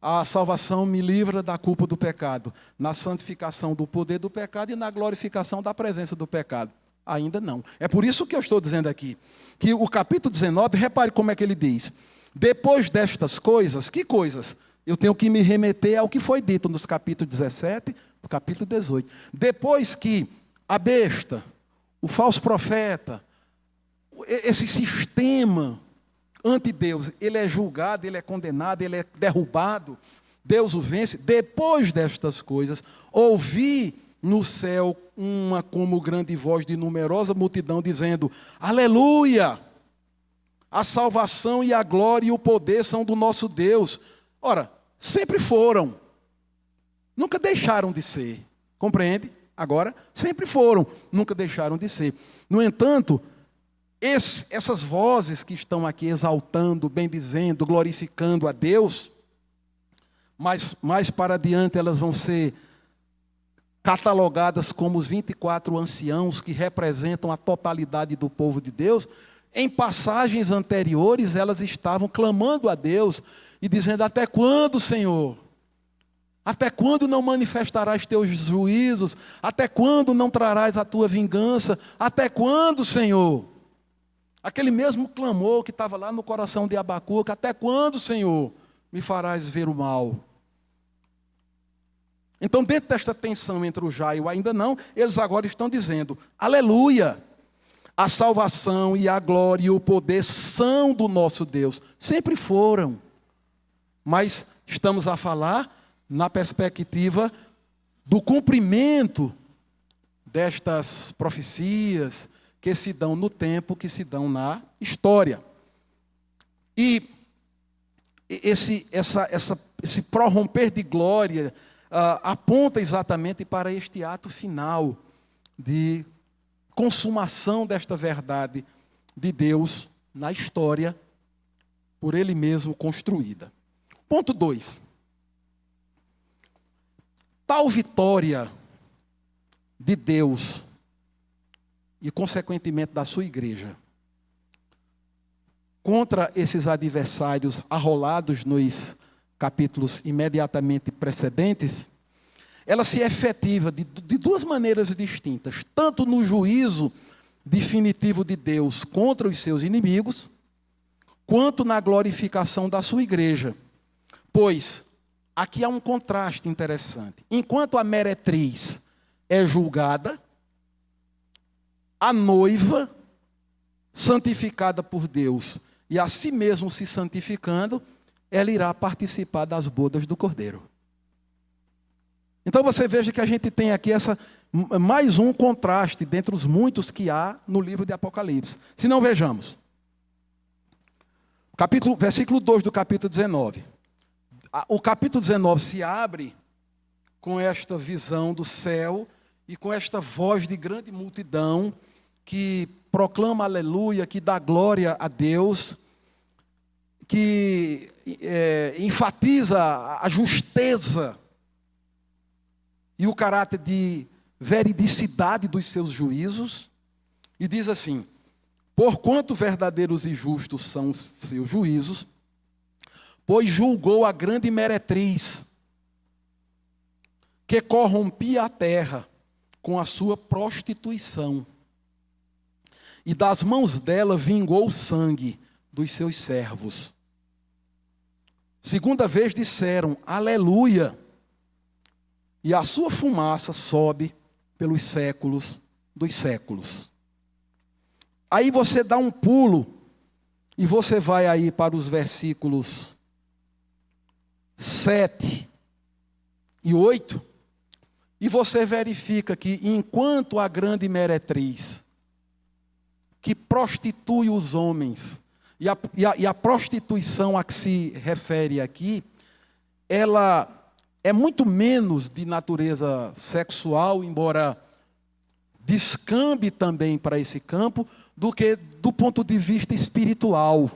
a salvação me livra da culpa do pecado. Na santificação do poder do pecado e na glorificação da presença do pecado. Ainda não. É por isso que eu estou dizendo aqui, que o capítulo 19, repare como é que ele diz. Depois destas coisas, que coisas? Eu tenho que me remeter ao que foi dito nos capítulos 17 e capítulo 18. Depois que a besta, o falso profeta, esse sistema anti-Deus, ele é julgado, ele é condenado, ele é derrubado, Deus o vence. Depois destas coisas, ouvi no céu uma como grande voz de numerosa multidão dizendo: Aleluia! A salvação e a glória e o poder são do nosso Deus. Ora, sempre foram. Nunca deixaram de ser. Compreende? Agora, sempre foram. Nunca deixaram de ser. No entanto, essas vozes que estão aqui exaltando, bendizendo, glorificando a Deus, mas mais para adiante elas vão ser catalogadas como os 24 anciãos que representam a totalidade do povo de Deus. Em passagens anteriores, elas estavam clamando a Deus e dizendo: até quando, Senhor? Até quando não manifestarás teus juízos? Até quando não trarás a tua vingança? Até quando, Senhor? Aquele mesmo clamor que estava lá no coração de Abacuque: até quando, Senhor, me farás ver o mal? Então, dentro desta tensão entre o já e o ainda não, eles agora estão dizendo: aleluia! A salvação e a glória e o poder são do nosso Deus. Sempre foram. Mas estamos a falar na perspectiva do cumprimento destas profecias que se dão no tempo, que se dão na história. E esse prorromper de glória aponta exatamente para este ato final de consumação desta verdade de Deus na história, por Ele mesmo construída. Ponto 2. Tal vitória de Deus e, consequentemente, da sua igreja contra esses adversários arrolados nos capítulos imediatamente precedentes, ela se efetiva de duas maneiras distintas, tanto no juízo definitivo de Deus contra os seus inimigos, quanto na glorificação da sua igreja. Pois aqui há um contraste interessante. Enquanto a meretriz é julgada, a noiva, santificada por Deus e a si mesmo se santificando, ela irá participar das bodas do Cordeiro. Então você veja que a gente tem aqui mais um contraste dentre os muitos que há no livro de Apocalipse. Se não, vejamos. Versículo 2 do capítulo 19. O capítulo 19 se abre com esta visão do céu e com esta voz de grande multidão que proclama aleluia, que dá glória a Deus, que enfatiza a justeza e o caráter de veridicidade dos seus juízos, e diz assim: porquanto verdadeiros e justos são os seus juízos, pois julgou a grande meretriz, que corrompia a terra com a sua prostituição, e das mãos dela vingou o sangue dos seus servos. Segunda vez disseram, aleluia, e a sua fumaça sobe pelos séculos dos séculos. Aí você dá um pulo e você vai aí para os versículos 7 e 8, e você verifica que enquanto a grande meretriz, que prostitui os homens, e a prostituição a que se refere aqui, ela é muito menos de natureza sexual, embora descambe também para esse campo, do que do ponto de vista espiritual.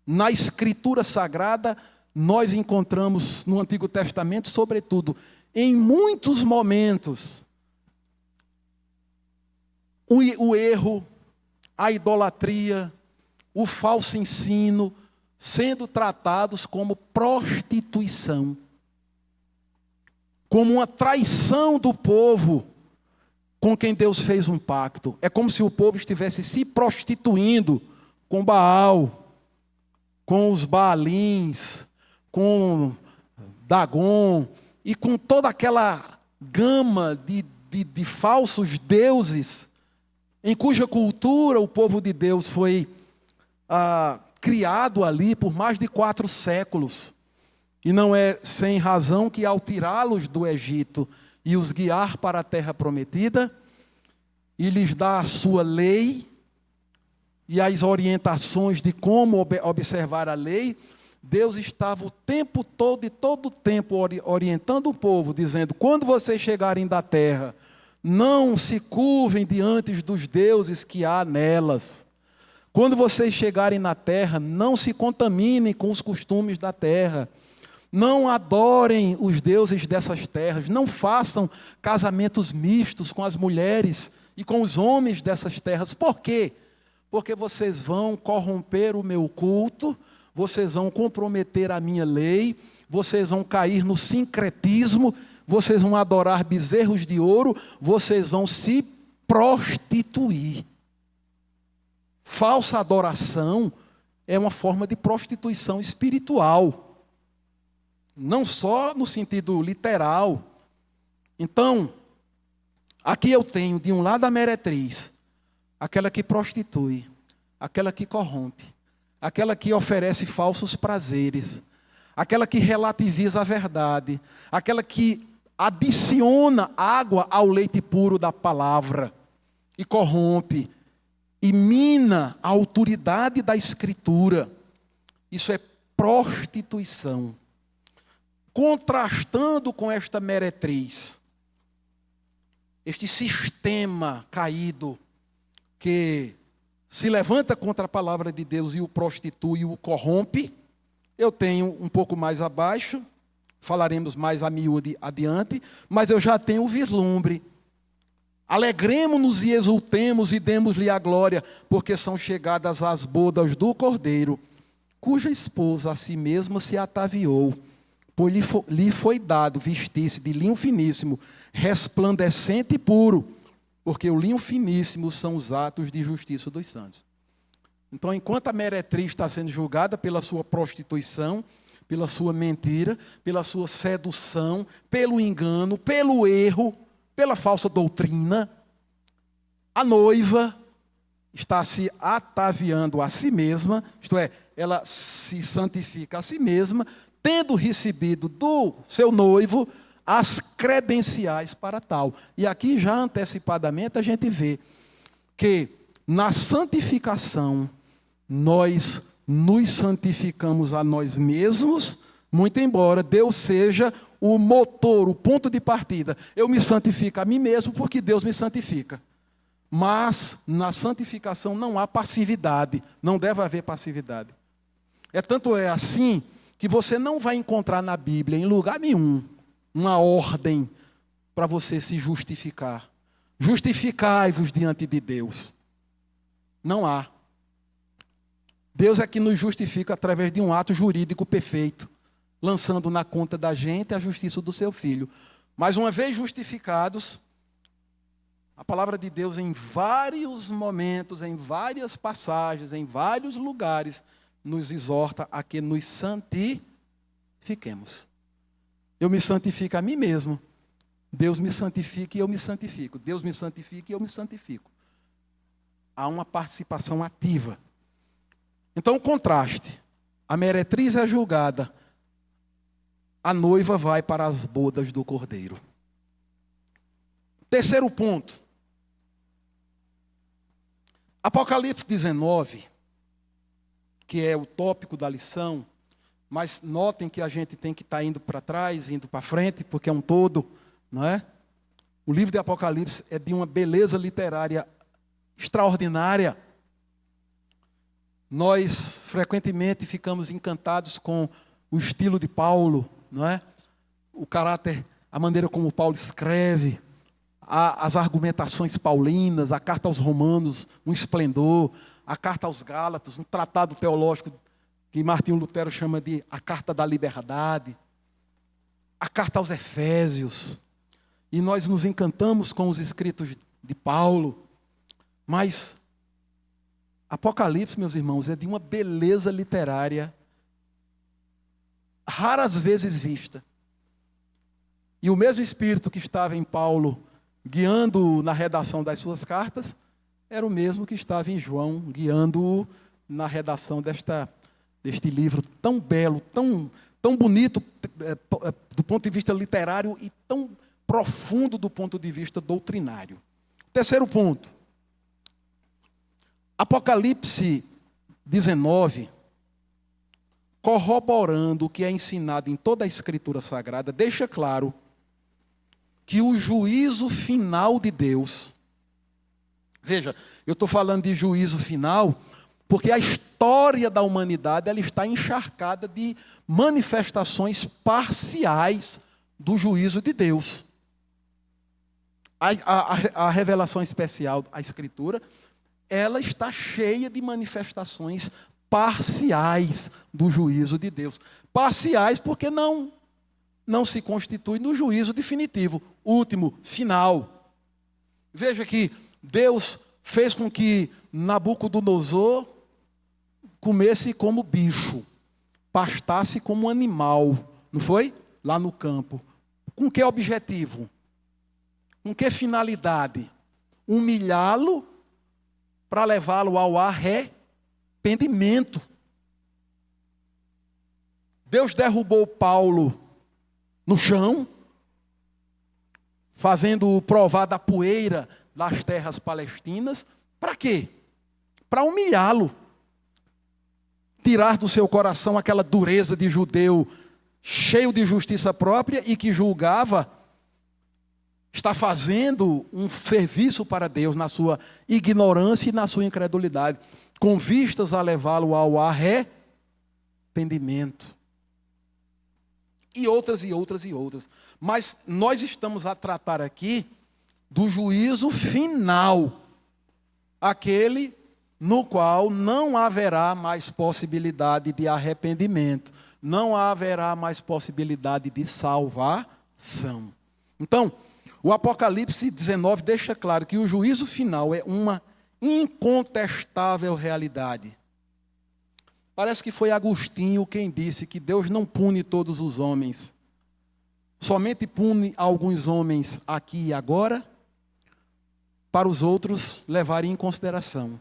Na Escritura Sagrada, nós encontramos no Antigo Testamento, sobretudo, em muitos momentos, o erro, a idolatria, o falso ensino, sendo tratados como prostituição, como uma traição do povo com quem Deus fez um pacto. É como se o povo estivesse se prostituindo com Baal, com os Baalins, com Dagon, e com toda aquela gama de falsos deuses, em cuja cultura o povo de Deus foi criado ali por mais de 4 séculos. E não é sem razão que, ao tirá-los do Egito e os guiar para a terra prometida, e lhes dar a sua lei e as orientações de como observar a lei, Deus estava o tempo todo e todo o tempo orientando o povo, dizendo: quando vocês chegarem da terra, não se curvem diante dos deuses que há nelas. Quando vocês chegarem na terra, não se contaminem com os costumes da terra. Não adorem os deuses dessas terras. Não façam casamentos mistos com as mulheres e com os homens dessas terras. Por quê? Porque vocês vão corromper o meu culto, vocês vão comprometer a minha lei, vocês vão cair no sincretismo, vocês vão adorar bezerros de ouro, vocês vão se prostituir. Falsa adoração é uma forma de prostituição espiritual. Não só no sentido literal. Então, aqui eu tenho de um lado a meretriz, aquela que prostitui, aquela que corrompe, aquela que oferece falsos prazeres, aquela que relativiza a verdade, aquela que adiciona água ao leite puro da palavra e corrompe e mina a autoridade da Escritura. Isso é prostituição. Contrastando com esta meretriz, este sistema caído que se levanta contra a palavra de Deus e o prostitui e o corrompe, eu tenho um pouco mais abaixo, falaremos mais a miúde adiante, mas eu já tenho o vislumbre. Alegremo-nos e exultemos e demos-lhe a glória, porque são chegadas as bodas do Cordeiro, cuja esposa a si mesma se ataviou, pois lhe foi dado vestir-se de linho finíssimo, resplandecente e puro, porque o linho finíssimo são os atos de justiça dos santos. Então, enquanto a meretriz está sendo julgada pela sua prostituição, pela sua mentira, pela sua sedução, pelo engano, pelo erro, pela falsa doutrina, a noiva está se ataviando a si mesma, isto é, ela se santifica a si mesma, tendo recebido do seu noivo as credenciais para tal. E aqui já antecipadamente a gente vê que na santificação nós nos santificamos a nós mesmos, muito embora Deus seja o motor, o ponto de partida. Eu me santifico a mim mesmo porque Deus me santifica. Mas na santificação não há passividade, não deve haver passividade. Tanto é assim que você não vai encontrar na Bíblia, em lugar nenhum, uma ordem para você se justificar. Justificai-vos diante de Deus. Não há. Deus é que nos justifica através de um ato jurídico perfeito, lançando na conta da gente a justiça do seu Filho. Mas uma vez justificados, a palavra de Deus em vários momentos, em várias passagens, em vários lugares, nos exorta a que nos santifiquemos. Eu me santifico a mim mesmo, Deus me santifica e eu me santifico. Deus me santifica e eu me santifico. Há uma participação ativa. Então, o contraste. A meretriz é julgada. A noiva vai para as bodas do Cordeiro. Terceiro ponto. Apocalipse 19, que é o tópico da lição, mas notem que a gente tem que estar indo para trás, indo para frente, porque é um todo, não é? O livro de Apocalipse é de uma beleza literária extraordinária. Nós frequentemente ficamos encantados com o estilo de Paulo, não é? O caráter, a maneira como Paulo escreve, as argumentações paulinas, a carta aos Romanos, um esplendor, a carta aos Gálatas, um tratado teológico que Martinho Lutero chama de a carta da liberdade, a carta aos Efésios, e nós nos encantamos com os escritos de Paulo, mas Apocalipse, meus irmãos, é de uma beleza literária raras vezes vista. E o mesmo espírito que estava em Paulo, guiando-o na redação das suas cartas, era o mesmo que estava em João, guiando-o na redação deste livro tão belo, tão bonito do ponto de vista literário e tão profundo do ponto de vista doutrinário. Terceiro ponto. Apocalipse 19, corroborando o que é ensinado em toda a Escritura Sagrada, deixa claro que o juízo final de Deus, veja, eu estou falando de juízo final, porque a história da humanidade ela está encharcada de manifestações parciais do juízo de Deus. A revelação especial, a Escritura, ela está cheia de manifestações parciais do juízo de Deus. Parciais porque não se constitui no juízo definitivo, último, final. Veja que Deus fez com que Nabucodonosor comesse como bicho, pastasse como animal, não foi? Lá no campo. Com que objetivo? Com que finalidade? Humilhá-lo para levá-lo ao arrependimento. Deus derrubou Paulo no chão, fazendo-o provar da poeira das terras palestinas. Para quê? Para humilhá-lo. Tirar do seu coração aquela dureza de judeu cheio de justiça própria e que julgava estar fazendo um serviço para Deus na sua ignorância e na sua incredulidade, com vistas a levá-lo ao arrependimento. E outras, e outras, e outras. Mas nós estamos a tratar aqui do juízo final, aquele no qual não haverá mais possibilidade de arrependimento, não haverá mais possibilidade de salvação. Então, o Apocalipse 19 deixa claro que o juízo final é uma incontestável realidade. Parece que foi Agostinho quem disse que Deus não pune todos os homens, somente pune alguns homens aqui e agora, para os outros levarem em consideração.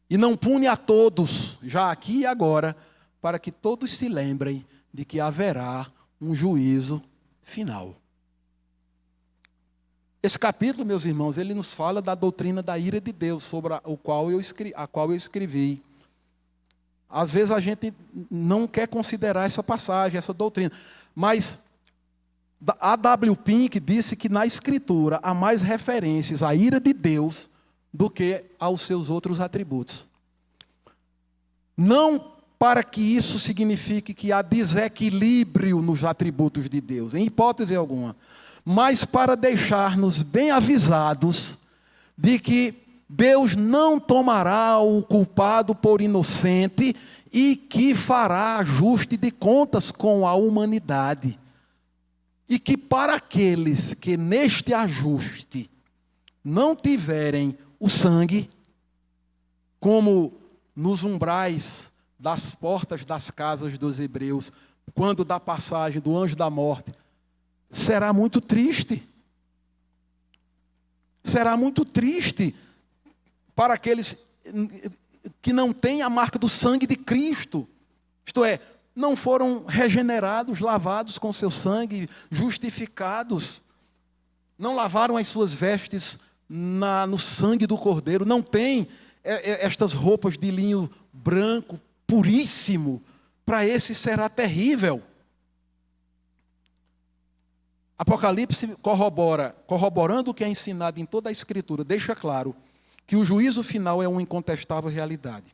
E não pune a todos, já aqui e agora, para que todos se lembrem de que haverá um juízo final. Esse capítulo, meus irmãos, ele nos fala da doutrina da ira de Deus, sobre a qual eu escrevi. Às vezes a gente não quer considerar essa passagem, essa doutrina. Mas a W. Pink disse que na Escritura há mais referências à ira de Deus do que aos seus outros atributos. Não para que isso signifique que há desequilíbrio nos atributos de Deus, em hipótese alguma, mas para deixar-nos bem avisados de que Deus não tomará o culpado por inocente e que fará ajuste de contas com a humanidade. E que para aqueles que neste ajuste não tiverem o sangue, como nos umbrais das portas das casas dos hebreus, quando da passagem do anjo da morte, será muito triste. Será muito triste para aqueles que não têm a marca do sangue de Cristo. Isto é, não foram regenerados, lavados com seu sangue, justificados. Não lavaram as suas vestes no sangue do Cordeiro. Não têm estas roupas de linho branco, puríssimo. Para esse será terrível. Apocalipse corroborando o que é ensinado em toda a Escritura, deixa claro que o juízo final é uma incontestável realidade.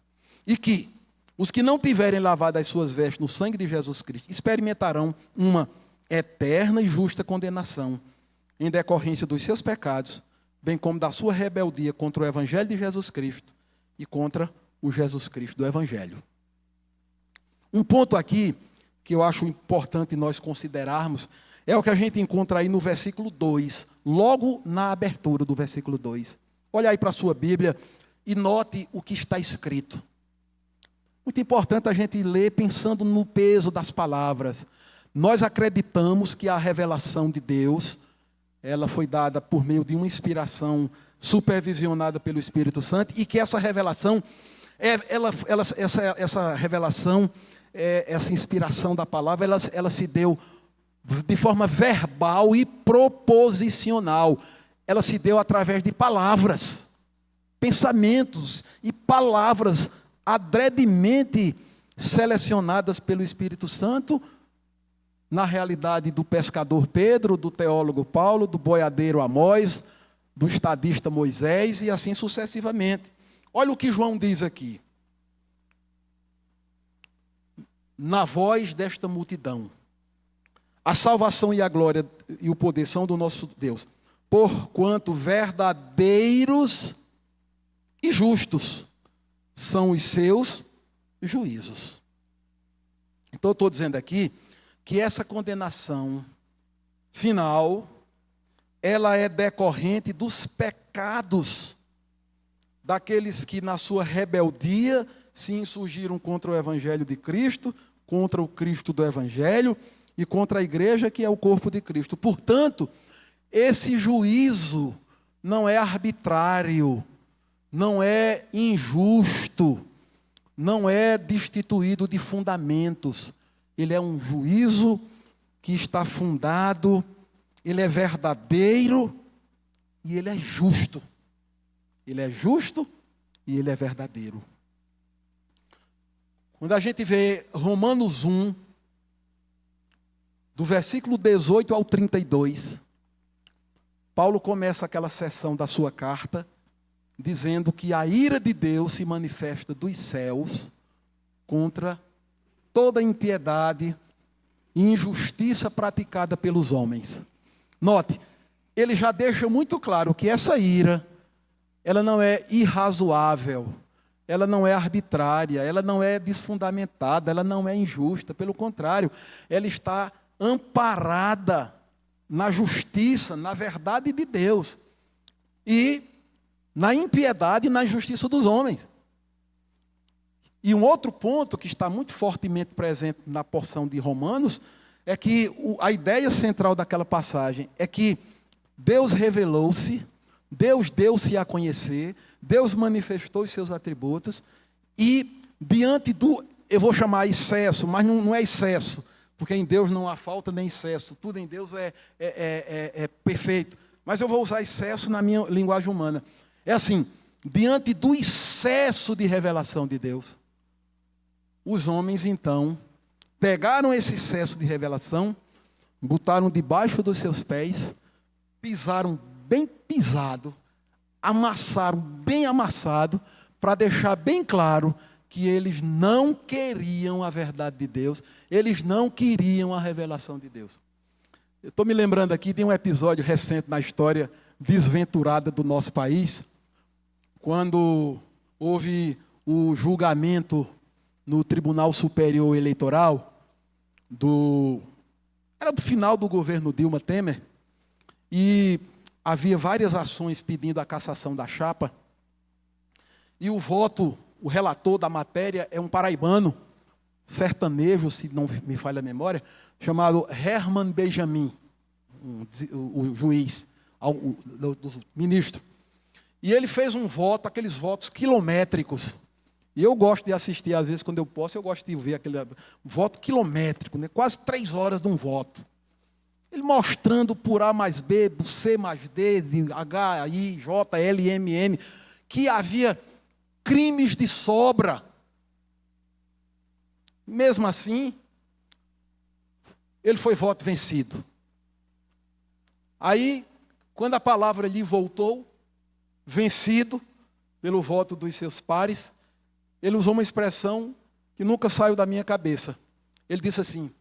E que os que não tiverem lavado as suas vestes no sangue de Jesus Cristo experimentarão uma eterna e justa condenação em decorrência dos seus pecados, bem como da sua rebeldia contra o Evangelho de Jesus Cristo e contra o Jesus Cristo do Evangelho. Um ponto aqui que eu acho importante nós considerarmos é o que a gente encontra aí no versículo 2, logo na abertura do versículo 2. Olha aí para a sua Bíblia e note o que está escrito. Muito importante a gente ler pensando no peso das palavras. Nós acreditamos que a revelação de Deus, ela foi dada por meio de uma inspiração supervisionada pelo Espírito Santo e que essa revelação, essa revelação, essa inspiração da palavra, ela se deu de forma verbal e proposicional. Ela se deu através de palavras, pensamentos e palavras adredemente selecionadas pelo Espírito Santo, na realidade do pescador Pedro, do teólogo Paulo, do boiadeiro Amós, do estadista Moisés e assim sucessivamente. Olha o que João diz aqui. Na voz desta multidão, a salvação e a glória e o poder são do nosso Deus, porquanto verdadeiros e justos são os seus juízos. Então eu estou dizendo aqui que essa condenação final, ela é decorrente dos pecados daqueles que na sua rebeldia se insurgiram contra o Evangelho de Cristo, contra o Cristo do Evangelho, e contra a igreja que é o corpo de Cristo. Portanto, esse juízo não é arbitrário, não é injusto, não é destituído de fundamentos. Ele é um juízo que está fundado, ele é verdadeiro e ele é justo. Ele é justo e ele é verdadeiro. Quando a gente vê Romanos 1, do versículo 18 ao 32, Paulo começa aquela seção da sua carta, dizendo que a ira de Deus se manifesta dos céus contra toda impiedade e injustiça praticada pelos homens. Note, ele já deixa muito claro que essa ira, ela não é irrazoável, ela não é arbitrária, ela não é desfundamentada, ela não é injusta, pelo contrário, ela está amparada na justiça, na verdade de Deus e na impiedade e na injustiça dos homens. E um outro ponto que está muito fortemente presente na porção de Romanos é que a ideia central daquela passagem é que Deus revelou-se, Deus deu-se a conhecer, Deus manifestou os seus atributos e diante do, eu vou chamar excesso, mas não é excesso, porque em Deus não há falta nem excesso, tudo em Deus é perfeito. Mas eu vou usar excesso na minha linguagem humana. É assim, diante do excesso de revelação de Deus, os homens então pegaram esse excesso de revelação, botaram debaixo dos seus pés, pisaram bem pisado, amassaram bem amassado, para deixar bem claro que eles não queriam a verdade de Deus, eles não queriam a revelação de Deus. Eu estou me lembrando aqui de um episódio recente na história desventurada do nosso país, quando houve o julgamento no Tribunal Superior Eleitoral, era do final do governo Dilma Temer, e havia várias ações pedindo a cassação da chapa, e o relator da matéria é um paraibano, sertanejo, se não me falha a memória, chamado Herman Benjamin. o juiz, do ministro. E ele fez um voto, aqueles votos quilométricos. E eu gosto de assistir, às vezes, quando eu posso, eu gosto de ver aquele voto quilométrico, né? Quase 3 horas de um voto. Ele mostrando por A mais B, por C mais D, H, I, J, L, M, N, que havia crimes de sobra. Mesmo assim, ele foi voto vencido. Aí, quando a palavra lhe voltou, vencido pelo voto dos seus pares, ele usou uma expressão que nunca saiu da minha cabeça. Ele disse assim: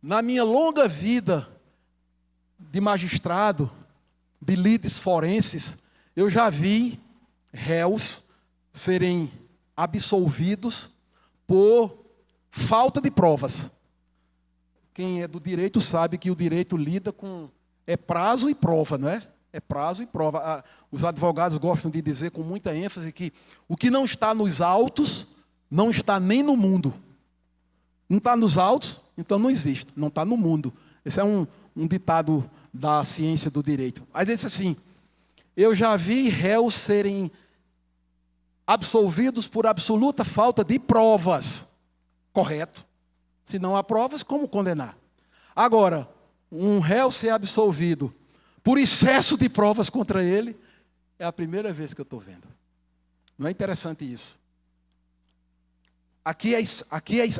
na minha longa vida de magistrado, de lides forenses, eu já vi réus serem absolvidos por falta de provas. Quem é do direito sabe que o direito lida com prazo e prova, não é? É prazo e prova. Os advogados gostam de dizer com muita ênfase que o que não está nos autos não está nem no mundo. Não está nos autos, então não existe. Não está no mundo. Esse é um ditado da ciência do direito. Aí ele disse assim: eu já vi réus serem absolvidos por absoluta falta de provas. Correto. Se não há provas, como condenar? Agora, um réu ser absolvido por excesso de provas contra ele, é a primeira vez que eu estou vendo. Não é interessante isso? Aqui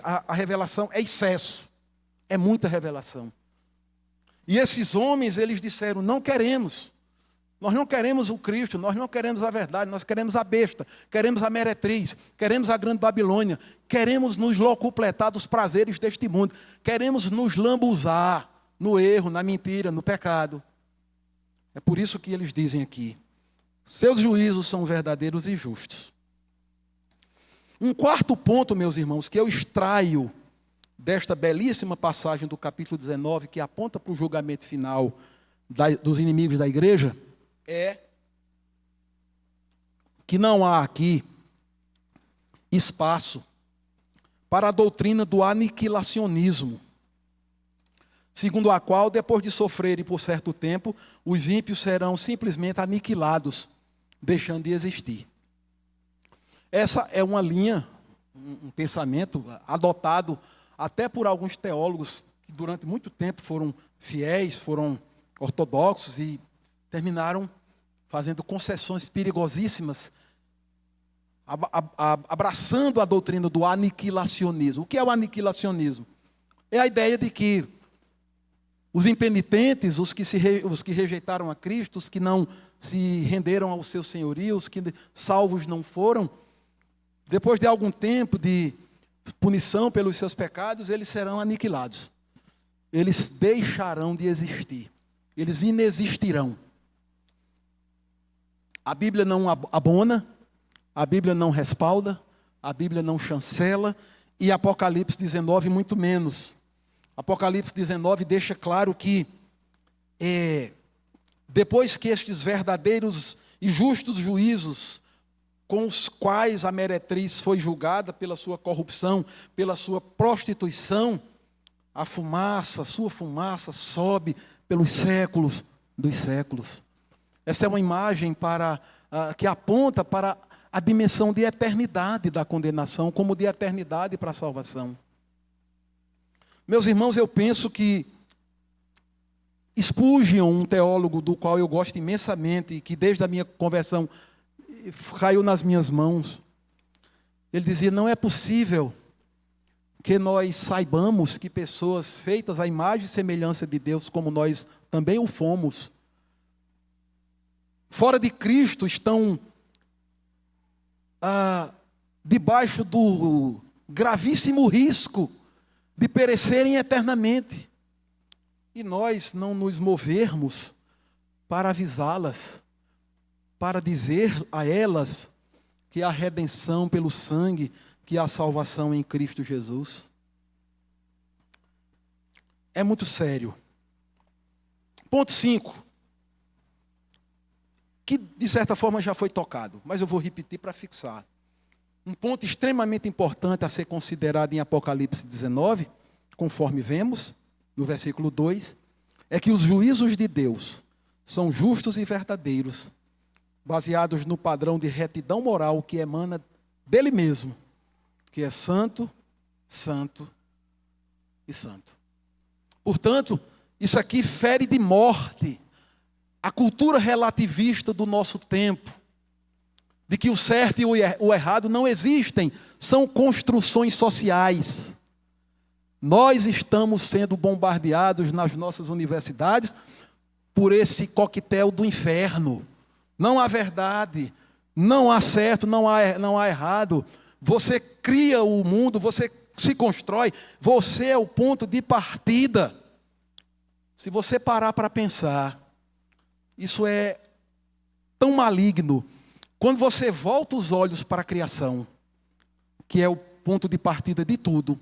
a revelação é excesso. É muita revelação. E esses homens, eles disseram: não queremos. Nós não queremos o Cristo, nós não queremos a verdade, nós queremos a besta, queremos a meretriz, queremos a grande Babilônia, queremos nos locupletar dos prazeres deste mundo, queremos nos lambuzar no erro, na mentira, no pecado. É por isso que eles dizem aqui: seus juízos são verdadeiros e justos. Um quarto ponto, meus irmãos, que eu extraio desta belíssima passagem do capítulo 19, que aponta para o julgamento final dos inimigos da igreja, é que não há aqui espaço para a doutrina do aniquilacionismo, segundo a qual, depois de sofrerem por certo tempo, os ímpios serão simplesmente aniquilados, deixando de existir. Essa é uma linha, um pensamento adotado até por alguns teólogos que durante muito tempo foram fiéis, foram ortodoxos e terminaram fazendo concessões perigosíssimas, abraçando a doutrina do aniquilacionismo. O que é o aniquilacionismo? É a ideia de que os impenitentes, os que rejeitaram a Cristo, os que não se renderam ao seu senhorio, os que salvos não foram, depois de algum tempo de punição pelos seus pecados, eles serão aniquilados. Eles deixarão de existir. Eles inexistirão. A Bíblia não abona, a Bíblia não respalda, a Bíblia não chancela, e Apocalipse 19 muito menos. Apocalipse 19 deixa claro que depois que estes verdadeiros e justos juízos, com os quais a meretriz foi julgada pela sua corrupção, pela sua prostituição, a sua fumaça sobe pelos séculos dos séculos. Essa é uma imagem que aponta para a dimensão de eternidade da condenação, como de eternidade para a salvação. Meus irmãos, eu penso que Spurgeon, um teólogo do qual eu gosto imensamente, e que desde a minha conversão caiu nas minhas mãos, ele dizia: não é possível que nós saibamos que pessoas feitas à imagem e semelhança de Deus, como nós também o fomos, fora de Cristo, estão debaixo do gravíssimo risco de perecerem eternamente. E nós não nos movermos para avisá-las, para dizer a elas que há redenção pelo sangue, que há salvação em Cristo Jesus. É muito sério. Ponto 5. Que de certa forma já foi tocado, mas eu vou repetir para fixar. Um ponto extremamente importante a ser considerado em Apocalipse 19, conforme vemos no versículo 2, é que os juízos de Deus são justos e verdadeiros, baseados no padrão de retidão moral que emana dele mesmo, que é santo, santo e santo. Portanto, isso aqui fere de morte a cultura relativista do nosso tempo, de que o certo e o errado não existem, são construções sociais. Nós estamos sendo bombardeados nas nossas universidades por esse coquetel do inferno. Não há verdade, não há certo, não há errado. Você cria o mundo, você se constrói, você é o ponto de partida. Se você parar para pensar, isso é tão maligno. Quando você volta os olhos para a criação, que é o ponto de partida de tudo,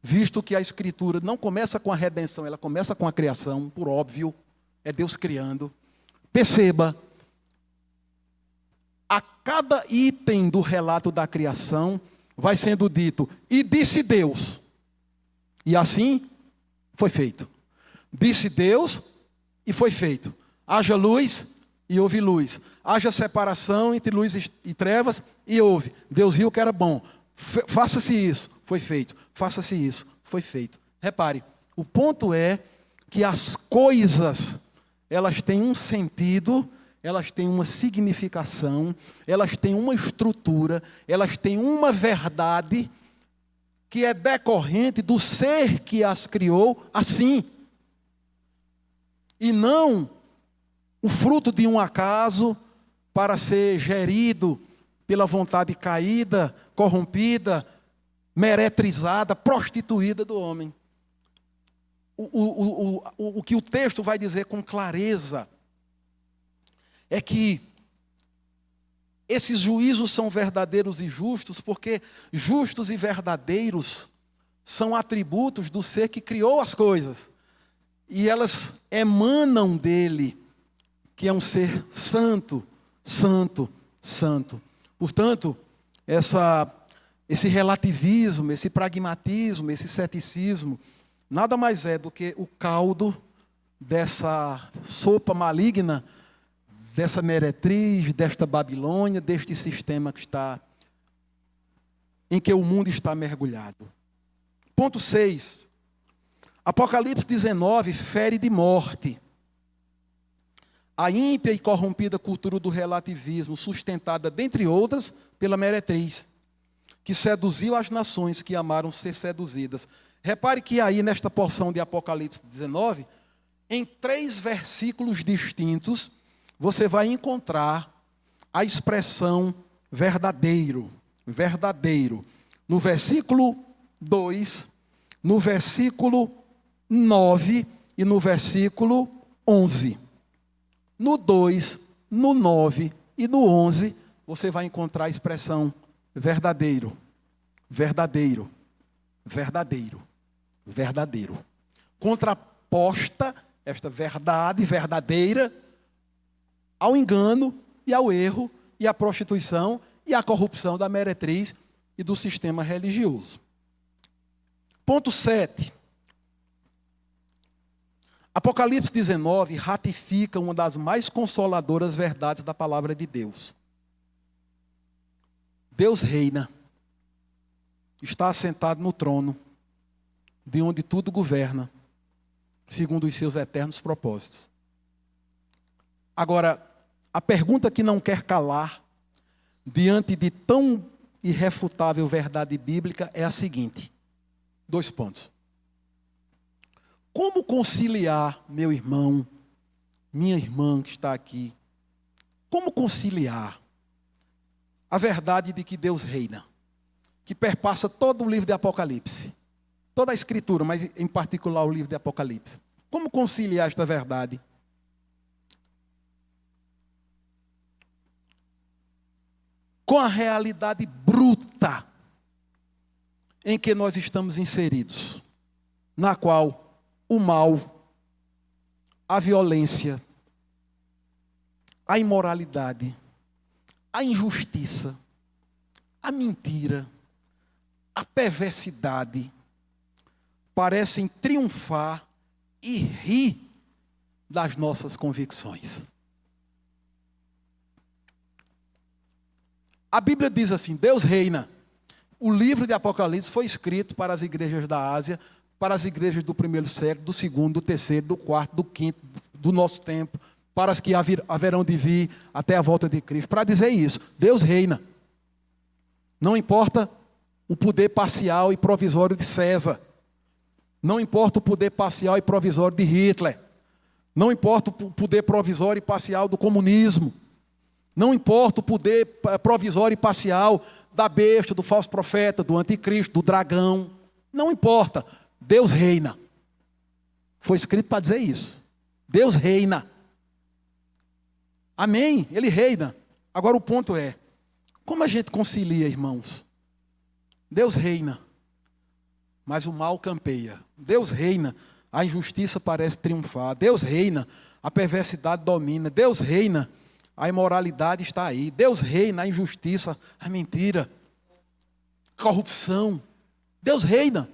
visto que a Escritura não começa com a redenção, ela começa com a criação, por óbvio, é Deus criando. Perceba, a cada item do relato da criação vai sendo dito, e disse Deus, e assim foi feito. Disse Deus e foi feito. Haja luz e houve luz. Haja separação entre luz e trevas e houve. Deus viu que era bom. Faça-se isso, foi feito. Faça-se isso, foi feito. Repare, o ponto é que as coisas, elas têm um sentido, elas têm uma significação, elas têm uma estrutura, elas têm uma verdade que é decorrente do ser que as criou assim. E não o fruto de um acaso para ser gerido pela vontade caída, corrompida, meretrizada, prostituída do homem. O que o texto vai dizer com clareza é que esses juízos são verdadeiros e justos, porque justos e verdadeiros são atributos do ser que criou as coisas. E elas emanam dele, que é um ser santo, santo, santo. Portanto, esse relativismo, esse pragmatismo, esse ceticismo, nada mais é do que o caldo dessa sopa maligna, dessa meretriz, desta Babilônia, deste sistema em que o mundo está mergulhado. Ponto 6. Apocalipse 19 fere de morte a ímpia e corrompida cultura do relativismo, sustentada, dentre outras, pela meretriz, que seduziu as nações que amaram ser seduzidas. Repare que aí, nesta porção de Apocalipse 19, em 3 versículos distintos, você vai encontrar a expressão verdadeiro, verdadeiro. No versículo 2, no versículo 9 e no versículo 11. No 2, no 9 e no 11, você vai encontrar a expressão verdadeiro, verdadeiro, verdadeiro, verdadeiro. Contraposta esta verdade verdadeira ao engano e ao erro e à prostituição e à corrupção da meretriz e do sistema religioso. Ponto 7. Apocalipse 19 ratifica uma das mais consoladoras verdades da palavra de Deus. Deus reina, está assentado no trono, de onde tudo governa, segundo os seus eternos propósitos. Agora, a pergunta que não quer calar, diante de tão irrefutável verdade bíblica, é a seguinte: 2 pontos. Como conciliar, meu irmão, minha irmã que está aqui, como conciliar a verdade de que Deus reina, que perpassa todo o livro de Apocalipse, toda a Escritura, mas em particular o livro de Apocalipse? Como conciliar esta verdade com a realidade bruta em que nós estamos inseridos, na qual o mal, a violência, a imoralidade, a injustiça, a mentira, a perversidade parecem triunfar e rir das nossas convicções. A Bíblia diz assim: Deus reina. O livro de Apocalipse foi escrito para as igrejas da Ásia, para as igrejas do primeiro século, do segundo, do terceiro, do quarto, do quinto, do nosso tempo, para as que haverão de vir até a volta de Cristo, para dizer isso: Deus reina. Não importa o poder parcial e provisório de César, não importa o poder parcial e provisório de Hitler, não importa o poder provisório e parcial do comunismo, não importa o poder provisório e parcial da besta, do falso profeta, do anticristo, do dragão, não importa, Deus reina. Foi escrito para dizer isso. Deus reina. Amém? Ele reina. Agora o ponto é, como a gente concilia, irmãos? Deus reina, mas o mal campeia. Deus reina, a injustiça parece triunfar. Deus reina, a perversidade domina. Deus reina, a imoralidade está aí. Deus reina, a injustiça, a mentira, corrupção. Deus reina.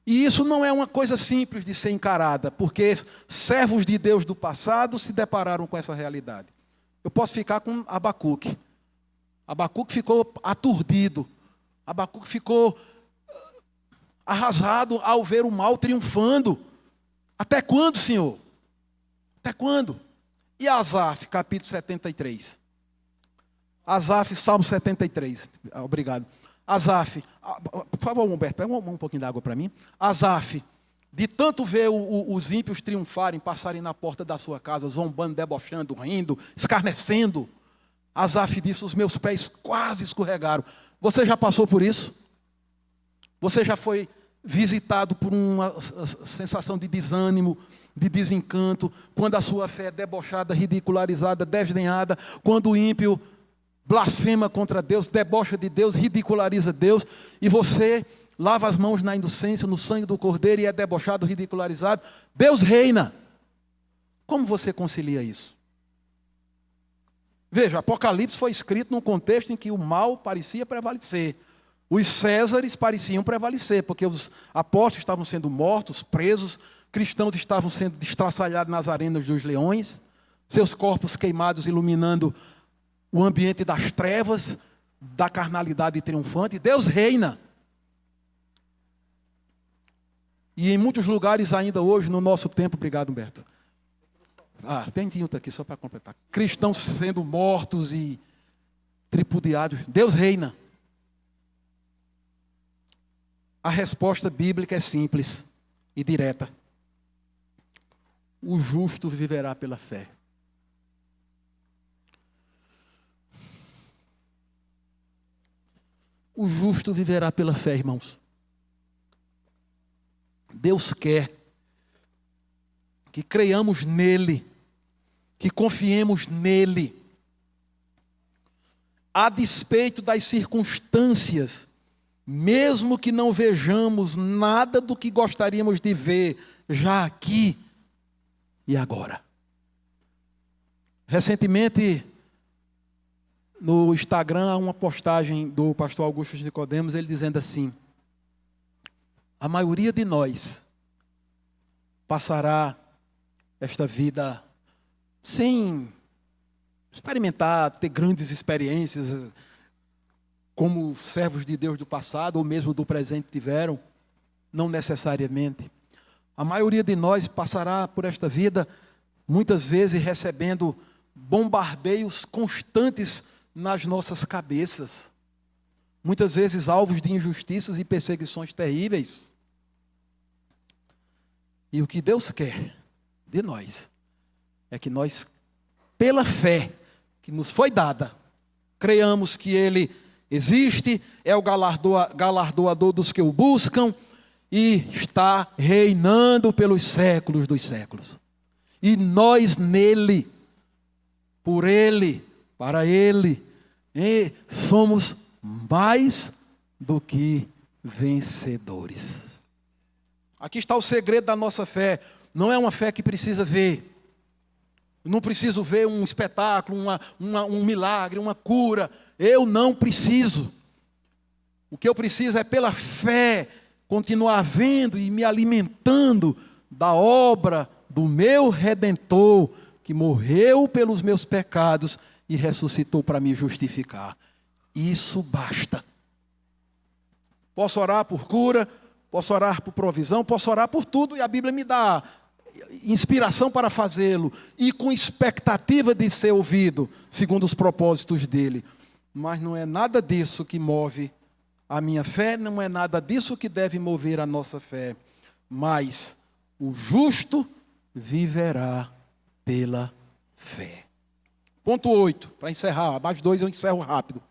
E isso não é uma coisa simples de ser encarada, porque servos de Deus do passado se depararam com essa realidade. Eu posso ficar com Abacuque. Abacuque ficou aturdido. Abacuque ficou arrasado ao ver o mal triunfando. Até quando, Senhor? Até quando? E Asaf, capítulo 73. Asaf, Salmo 73. Obrigado. Asaf, por favor, Humberto, pega um pouquinho d'água para mim. Asaf, de tanto ver os ímpios triunfarem, passarem na porta da sua casa, zombando, debochando, rindo, escarnecendo, Asaf disse: os meus pés quase escorregaram. Você já passou por isso? Você já foi visitado por uma sensação de desânimo, de desencanto, quando a sua fé é debochada, ridicularizada, desdenhada, quando o ímpio blasfema contra Deus, debocha de Deus, ridiculariza Deus, e você lava as mãos na inocência, no sangue do Cordeiro, e é debochado, ridicularizado? Deus reina. Como você concilia isso? Veja, Apocalipse foi escrito num contexto em que o mal parecia prevalecer. Os Césares pareciam prevalecer, porque os apóstolos estavam sendo mortos, presos, cristãos estavam sendo destraçalhados nas arenas dos leões, seus corpos queimados iluminando o ambiente das trevas, da carnalidade triunfante. Deus reina. E em muitos lugares ainda hoje, no nosso tempo, obrigado, Humberto. Tem tinta aqui só para completar. Cristãos sendo mortos e tripudiados. Deus reina. A resposta bíblica é simples e direta. O justo viverá pela fé. O justo viverá pela fé, irmãos. Deus quer que creiamos nele, que confiemos nele, a despeito das circunstâncias, mesmo que não vejamos nada do que gostaríamos de ver já aqui e agora. Recentemente, no Instagram, há uma postagem do pastor Augusto Nicodemos, ele dizendo assim: a maioria de nós passará esta vida sem experimentar, ter grandes experiências, como servos de Deus do passado, ou mesmo do presente tiveram, não necessariamente. A maioria de nós passará por esta vida, muitas vezes recebendo bombardeios constantes nas nossas cabeças, muitas vezes alvos de injustiças e perseguições terríveis. E o que Deus quer de nós é que nós, pela fé que nos foi dada, creiamos que Ele existe, é o galardoador dos que o buscam e está reinando pelos séculos dos séculos. E nós nele, por Ele, para Ele, somos mais do que vencedores. Aqui está o segredo da nossa fé. Não é uma fé que precisa ver. Não preciso ver um espetáculo, um milagre, uma cura. Eu não preciso. O que eu preciso é, pela fé, continuar vendo e me alimentando da obra do meu Redentor, que morreu pelos meus pecados e ressuscitou para me justificar. Isso basta. Posso orar por cura, posso orar por provisão, posso orar por tudo, e a Bíblia me dá inspiração para fazê-lo, e com expectativa de ser ouvido, segundo os propósitos dele. Mas não é nada disso que move a minha fé, não é nada disso que deve mover a nossa fé. Mas o justo viverá pela fé. Ponto 8, para encerrar, mais 2 eu encerro rápido.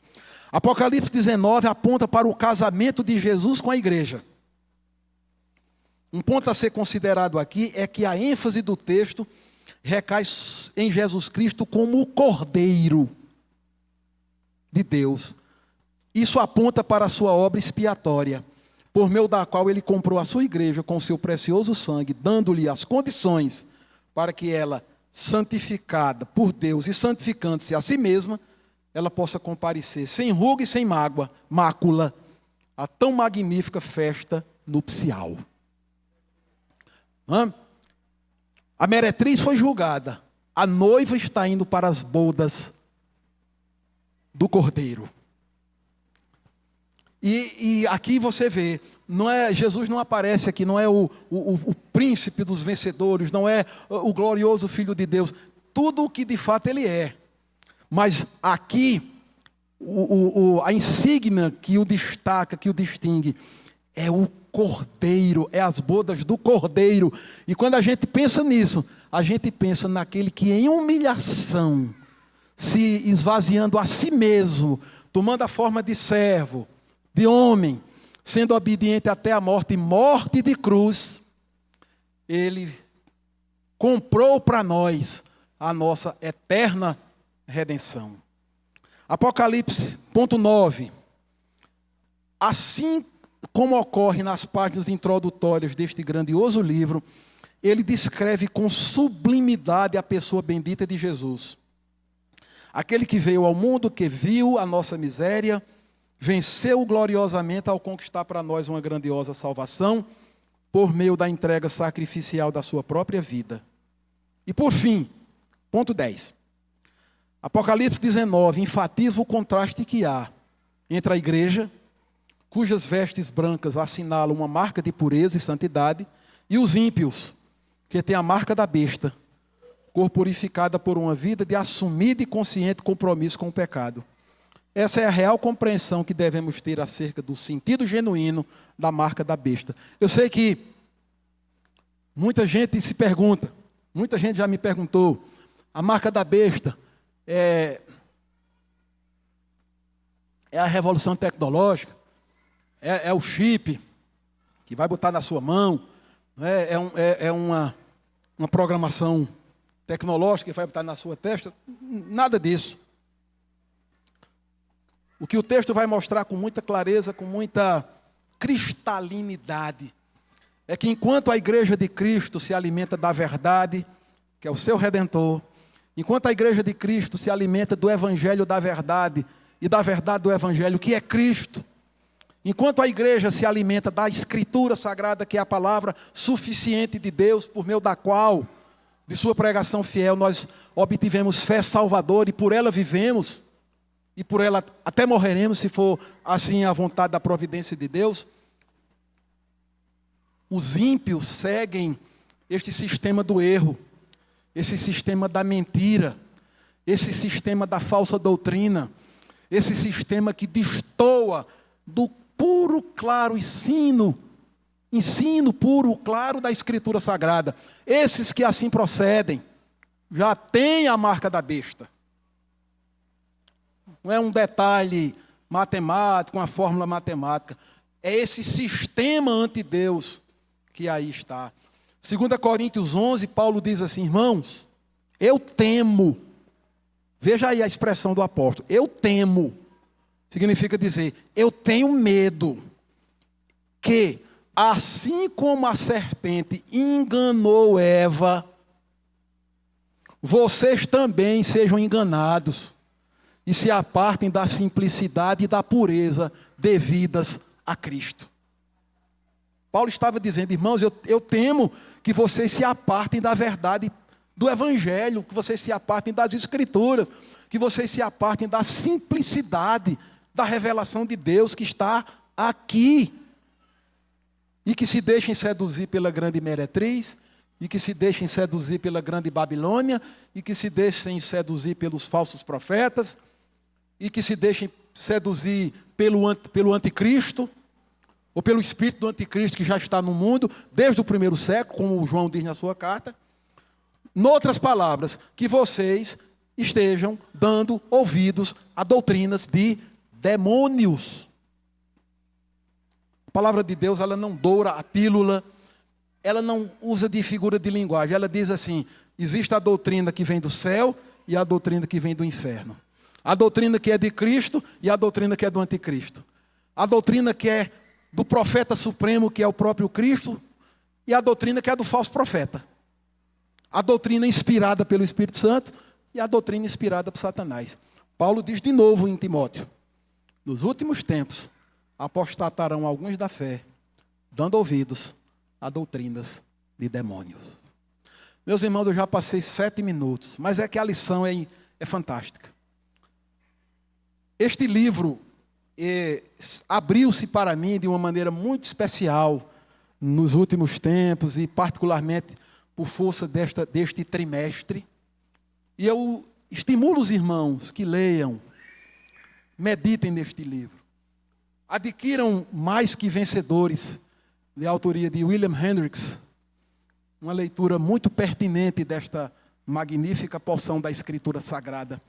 Apocalipse 19 aponta para o casamento de Jesus com a igreja. Um ponto a ser considerado aqui é que a ênfase do texto recai em Jesus Cristo como o Cordeiro de Deus. Isso aponta para a sua obra expiatória, por meio da qual ele comprou a sua igreja com seu precioso sangue, dando-lhe as condições para que ela, santificada por Deus e santificando-se a si mesma, ela possa comparecer sem ruga e sem mácula a tão magnífica festa nupcial. A meretriz foi julgada, a noiva está indo para as bodas do Cordeiro. E aqui você vê, Jesus não aparece aqui, não é o príncipe dos vencedores, não é o glorioso Filho de Deus, tudo o que de fato ele é. Mas aqui, a insígnia que o destaca, que o distingue, é o Cordeiro, é as bodas do Cordeiro. E quando a gente pensa nisso, a gente pensa naquele que em humilhação, se esvaziando a si mesmo, tomando a forma de servo, de homem, sendo obediente até a morte, morte de cruz, ele comprou para nós a nossa eterna redenção. Apocalipse, ponto 9. Assim como ocorre nas páginas introdutórias deste grandioso livro, ele descreve com sublimidade a pessoa bendita de Jesus. Aquele que veio ao mundo, que viu a nossa miséria, venceu gloriosamente ao conquistar para nós uma grandiosa salvação, por meio da entrega sacrificial da sua própria vida. E por fim, ponto 10. Apocalipse 19 enfatiza o contraste que há entre a igreja, cujas vestes brancas assinalam uma marca de pureza e santidade, e os ímpios, que têm a marca da besta, corporificada por uma vida de assumido e consciente compromisso com o pecado. Essa é a real compreensão que devemos ter acerca do sentido genuíno da marca da besta. Eu sei que muita gente se pergunta, muita gente já me perguntou, a marca da besta é a revolução tecnológica, é o chip que vai botar na sua mão, é uma programação tecnológica que vai botar na sua testa, nada disso. O que o texto vai mostrar com muita clareza, com muita cristalinidade, é que enquanto a igreja de Cristo se alimenta da verdade, que é o seu Redentor, enquanto a igreja de Cristo se alimenta do evangelho da verdade, e da verdade do evangelho, que é Cristo, enquanto a igreja se alimenta da Escritura Sagrada, que é a palavra suficiente de Deus, por meio da qual, de sua pregação fiel, nós obtivemos fé salvadora e por ela vivemos, e por ela até morreremos, se for assim a vontade da providência de Deus. Os ímpios seguem este sistema do erro, esse sistema da mentira, esse sistema da falsa doutrina, esse sistema que destoa do puro, claro ensino puro, claro da Escritura Sagrada. Esses que assim procedem, já têm a marca da besta. Não é um detalhe matemático, uma fórmula matemática. É esse sistema anti-Deus que aí está. 2 Coríntios 11, Paulo diz assim, irmãos, eu temo. Veja aí a expressão do apóstolo. Eu temo. Significa dizer, eu tenho medo que, assim como a serpente enganou Eva, vocês também sejam enganados e se apartem da simplicidade e da pureza devidas a Cristo. Paulo estava dizendo: irmãos, eu temo que vocês se apartem da verdade do Evangelho, que vocês se apartem das Escrituras, que vocês se apartem da simplicidade da revelação de Deus que está aqui. E que se deixem seduzir pela grande meretriz, e que se deixem seduzir pela grande Babilônia, e que se deixem seduzir pelos falsos profetas, e que se deixem seduzir pelo anticristo, ou pelo espírito do anticristo que já está no mundo, desde o primeiro século, como o João diz na sua carta. Noutras palavras, que vocês estejam dando ouvidos a doutrinas de demônios. A palavra de Deus, ela não doura a pílula, ela não usa de figura de linguagem, ela diz assim: existe a doutrina que vem do céu e a doutrina que vem do inferno. A doutrina que é de Cristo e a doutrina que é do anticristo. A doutrina que é do profeta supremo, que é o próprio Cristo, e a doutrina que é do falso profeta. A doutrina inspirada pelo Espírito Santo e a doutrina inspirada por Satanás. Paulo diz de novo em Timóteo: nos últimos tempos apostatarão alguns da fé, dando ouvidos a doutrinas de demônios. Meus irmãos, eu já passei 7 minutos, mas é que a lição é fantástica. Este livro abriu-se para mim de uma maneira muito especial nos últimos tempos e particularmente por força deste trimestre. E eu estimulo os irmãos que leiam, meditem neste livro. Adquiram Mais que Vencedores, de autoria de William Hendricks, uma leitura muito pertinente desta magnífica porção da Escritura Sagrada.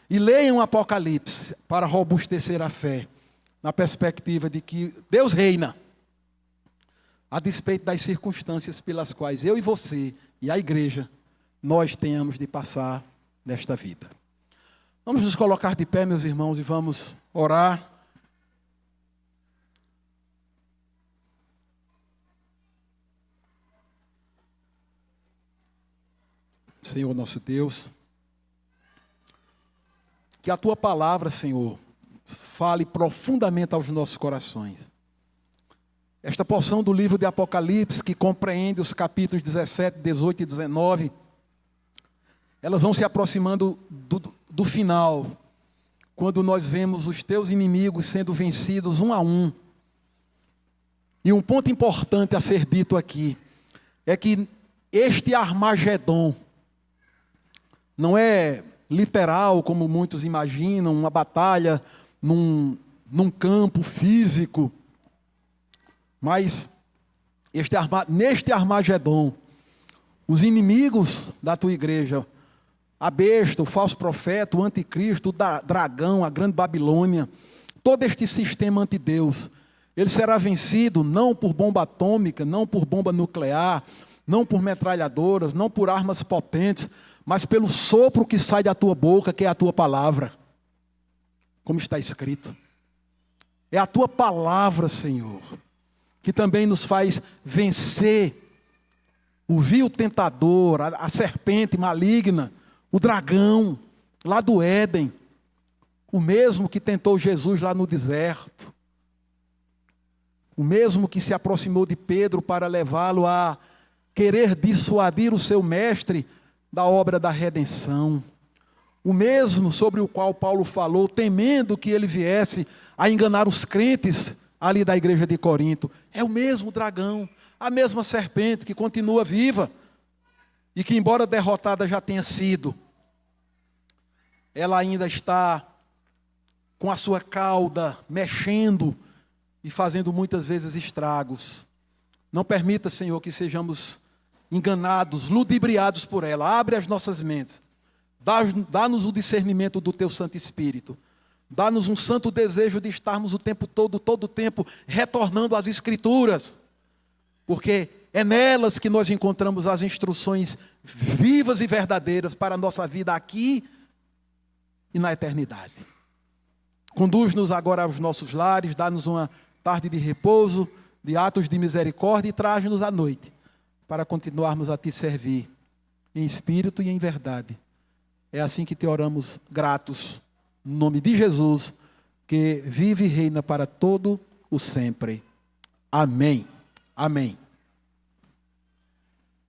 E leiam Apocalipse para robustecer a fé, na perspectiva de que Deus reina, a despeito das circunstâncias pelas quais eu e você e a igreja, nós tenhamos de passar nesta vida. Vamos nos colocar de pé, meus irmãos, e vamos orar. Senhor nosso Deus, que a Tua palavra, Senhor, fale profundamente aos nossos corações. Esta porção do livro de Apocalipse, que compreende os capítulos 17, 18 e 19, elas vão se aproximando do final, quando nós vemos os Teus inimigos sendo vencidos um a um. E um ponto importante a ser dito aqui, é que este Armagedon não é literal, como muitos imaginam, uma batalha num campo físico. Mas neste Armagedon, os inimigos da tua igreja, a besta, o falso profeta, o anticristo, o dragão, a grande Babilônia, todo este sistema antideus, ele será vencido não por bomba atômica, não por bomba nuclear, não por metralhadoras, não por armas potentes, mas pelo sopro que sai da tua boca, que é a tua palavra. Como está escrito. É a tua palavra, Senhor, que também nos faz vencer o vil tentador, a serpente maligna, o dragão, lá do Éden, o mesmo que tentou Jesus lá no deserto, o mesmo que se aproximou de Pedro para levá-lo a querer dissuadir o seu mestre da obra da redenção, o mesmo sobre o qual Paulo falou, temendo que ele viesse a enganar os crentes ali da igreja de Corinto. É o mesmo dragão, a mesma serpente que continua viva e que, embora derrotada já tenha sido, ela ainda está com a sua cauda mexendo e fazendo muitas vezes estragos. Não permita, Senhor, que sejamos enganados, ludibriados por ela. Abre as nossas mentes. Dá-nos o discernimento do Teu Santo Espírito. Dá-nos um santo desejo de estarmos o tempo todo o tempo, retornando às Escrituras. Porque é nelas que nós encontramos as instruções vivas e verdadeiras para a nossa vida aqui e na eternidade. Conduz-nos agora aos nossos lares, dá-nos uma tarde de repouso, de atos de misericórdia e traz-nos à noite, para continuarmos a Te servir, em espírito e em verdade. É assim que Te oramos gratos, no nome de Jesus, que vive e reina para todo o sempre. Amém. Amém.